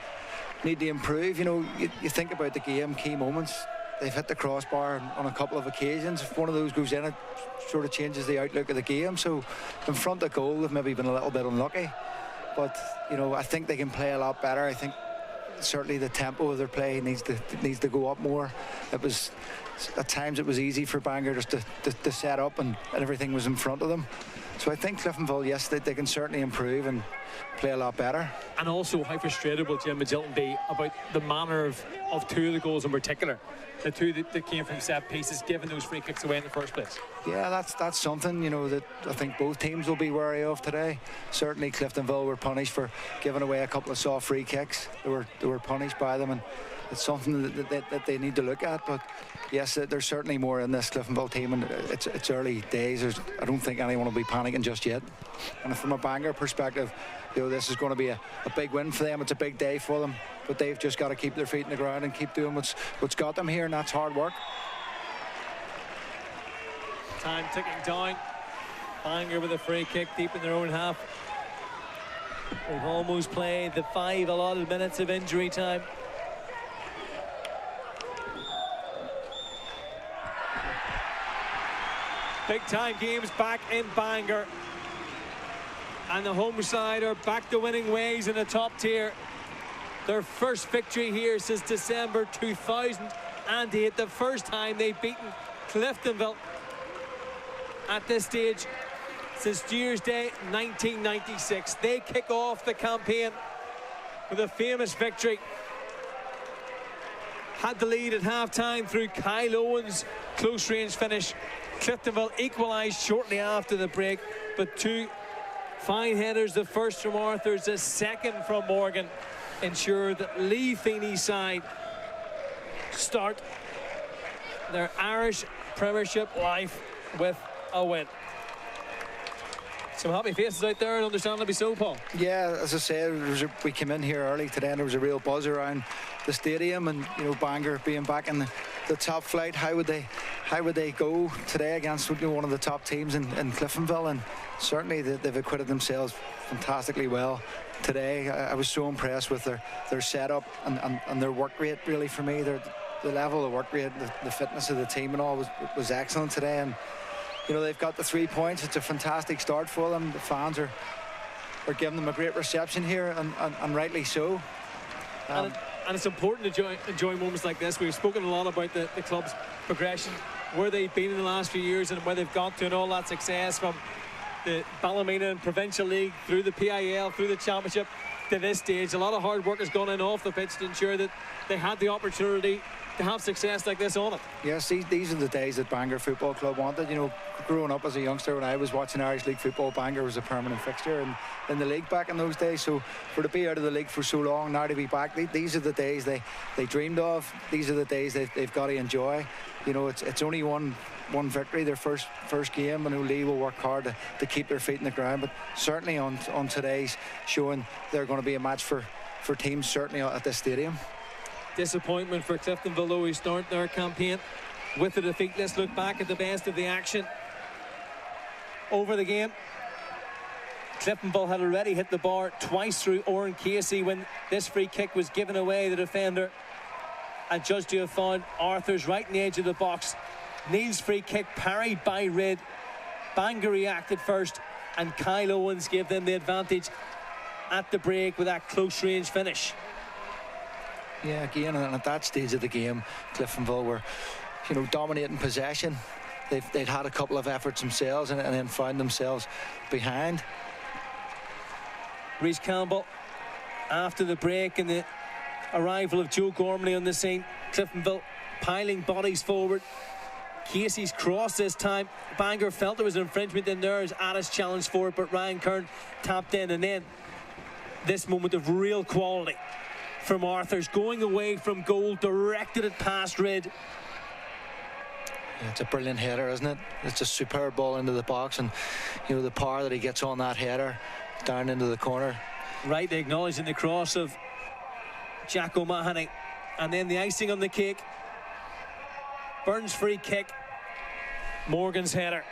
need to improve. You know, you think about the game, key moments. They've hit the crossbar on a couple of occasions. If one of those goes in, it sort of changes the outlook of the game. So in front of goal, they've maybe been a little bit unlucky, but you know, I think they can play a lot better. I think certainly the tempo of their play needs to go up more. It was at times it was easy for Bangor just to set up and everything was in front of them. So I think Cliftonville, yes, they can certainly improve and play a lot better. And also, how frustrated will Jim Magilton be about the manner of 2 of the goals in particular? The 2 that came from set pieces, giving those free kicks away in the first place. Yeah, that's something, you know, that I think both teams will be wary of today. Certainly Cliftonville were punished for giving away a couple of soft free kicks. They were punished by them, and it's something that they need to look at. But yes, there's certainly more in this Cliftonville team, and it's early days. I don't think anyone will be panicking just yet. And from a Bangor perspective, you know, this is going to be a big win for them. It's a big day for them, but they've just got to keep their feet in the ground and keep doing what's got them here, and that's hard work. Time ticking down. Bangor with a free kick deep in their own half. We've almost played the 5 allotted minutes of injury time. Big time games back in Bangor. And the home side are back to winning ways in the top tier. Their first victory here since December 2008. The first time they've beaten Cliftonville at this stage since New Year's Day 1996. They kick off the campaign with a famous victory. Had the lead at half-time through Kyle Owen's close-range finish. Cliftonville equalised shortly after the break, but 2 fine headers, the first from Arthurs, the second from Morgan, ensured that Lee Feeney's side start their Irish Premiership life with a win. Some happy faces out there, and understandably so, Paul. Yeah, as I said, we came in here early today and there was a real buzz around the stadium, and you know, Bangor being back in the top flight, how would they go today against one of the top teams in Cliftonville? And certainly they've acquitted themselves fantastically well today. I was so impressed with their setup and their work rate. Really, for me, the level of work rate, the fitness of the team and all was excellent today. And you know, they've got the 3 points. It's a fantastic start for them. The fans are giving them a great reception here, and rightly so. And it's important to enjoy moments like this. We've spoken a lot about the club's progression, where they've been in the last few years and where they've got to, and all that success from the Ballymena and Provincial League through the PIL, through the Championship to this stage. A lot of hard work has gone in off the pitch to ensure that they had the opportunity to have success like this on it. Yes, these are the days that Bangor Football Club wanted. You know, growing up as a youngster, when I was watching Irish League football, Bangor was a permanent fixture in the league back in those days. So for to be out of the league for so long, now to be back, these are the days they dreamed of. These are the days they've got to enjoy. You know, it's only one victory, their first game. I know Lee will work hard to keep their feet in the ground, but certainly on today's showing, they're going to be a match for teams certainly at this stadium. Disappointment for Cliftonville, though, who start their campaign with a defeat. Let's look back at the best of the action over the game. Cliftonville had already hit the bar twice through Oran Casey when this free kick was given away. The defender adjudged to have found Arthurs right in the edge of the box. Neil's free kick parried by Rid. Bangor reacted first, and Kyle Owens gave them the advantage at the break with that close range finish. Yeah, again, and at that stage of the game, Cliftonville were, you know, dominating possession. They'd had a couple of efforts themselves and then found themselves behind. Rhys Campbell, after the break and the arrival of Joe Gormley on the scene, Cliftonville piling bodies forward. Casey's cross this time. Bangor felt there was an infringement in there as Addis challenged for it, but Ryan Kern tapped in, and then this moment of real quality from Arthurs, going away from goal, directed it past Rid. Yeah, it's a brilliant header, isn't it? It's a superb ball into the box, and you know the power that he gets on that header down into the corner. Right, acknowledging the cross of Jack O'Mahony, and then the icing on the cake. Burns free kick, Morgan's header.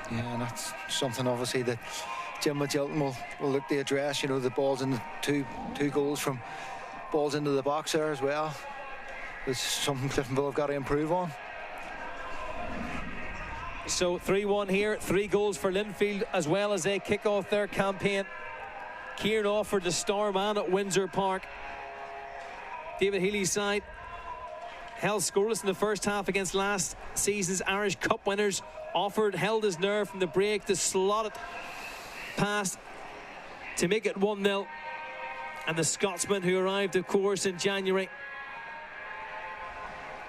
Yeah, and that's something obviously that Jim Magilton will look to address. You know, the balls in the two goals from balls into the box there as well. It's something Cliftonville have got to improve on. So 3-1 here, 3 goals for Linfield as well as they kick off their campaign. Kieran offered the star man at Windsor Park. David Healy's side held scoreless in the first half against last season's Irish Cup winners. Offered held his nerve from the break to slot it past to make it 1-0. And the Scotsman, who arrived, of course, in January,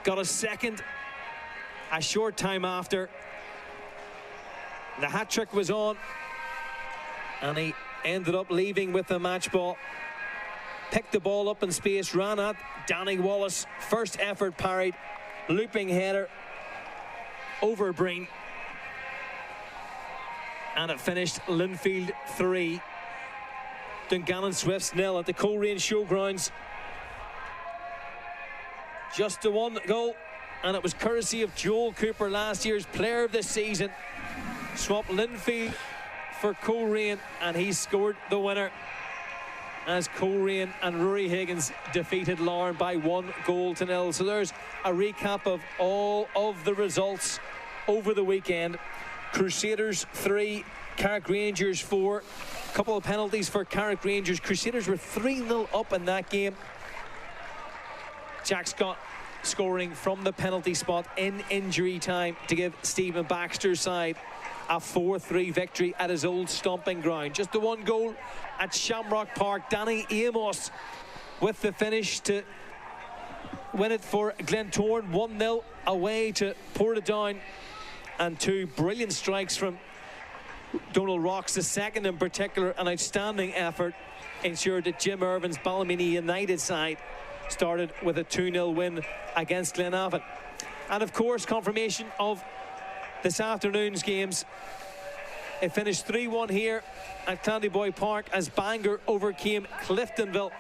got a second a short time after. The hat-trick was on, and he ended up leaving with the match ball. Picked the ball up in space, ran at Danny Wallace. First effort parried, looping header over Breen. And it finished Linfield 3. Dungannon Swifts 0 at the Coleraine Showgrounds. Just the one goal and it was courtesy of Joel Cooper, last year's player of the season. Swapped Linfield for Coleraine, and he scored the winner as Coleraine and Rory Higgins defeated Larne by 1-0. So there's a recap of all of the results over the weekend. Crusaders 3, Carrick Rangers 4. A couple of penalties for Carrick Rangers. Crusaders were 3-0 up in that game. Jack Scott scoring from the penalty spot in injury time to give Stephen Baxter's side a 4-3 victory at his old stomping ground. Just the one goal at Shamrock Park. Danny Amos with the finish to win it for Glentoran. 1-0 away to Portadown, and 2 brilliant strikes from Donald Rocks. The second in particular, an outstanding effort, ensured that Jim Irvin's Ballymena United side started with a 2-0 win against Glenavon. And of course, confirmation of this afternoon's games. It finished 3-1 here at Clandyboy Park as Bangor overcame Cliftonville.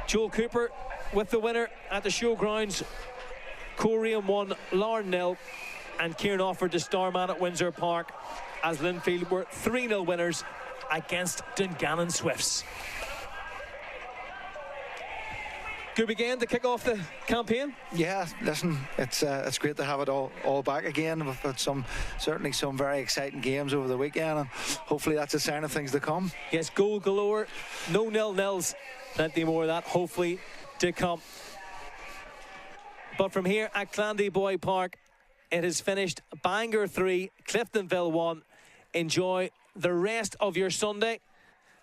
Joel Cooper with the winner at the showgrounds. Coleraine 1, Larne 0, and Kieran offered the Starman at Windsor Park as Linfield were 3-0 winners against Dungannon Swifts. Good weekend to kick off the campaign. Yeah, listen, it's great to have it all back again. We've got certainly some very exciting games over the weekend, and hopefully that's a sign of things to come. Yes, goal galore, no 0-0s, plenty more of that hopefully to come. But from here at Clandyboy Park, it has finished Bangor 3, Cliftonville 1. Enjoy the rest of your Sunday.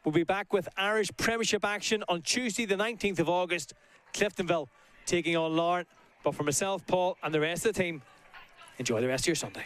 We'll be back with Irish Premiership action on Tuesday the 19th of August. Cliftonville taking on Larne. But for myself, Paul, and the rest of the team, enjoy the rest of your Sunday.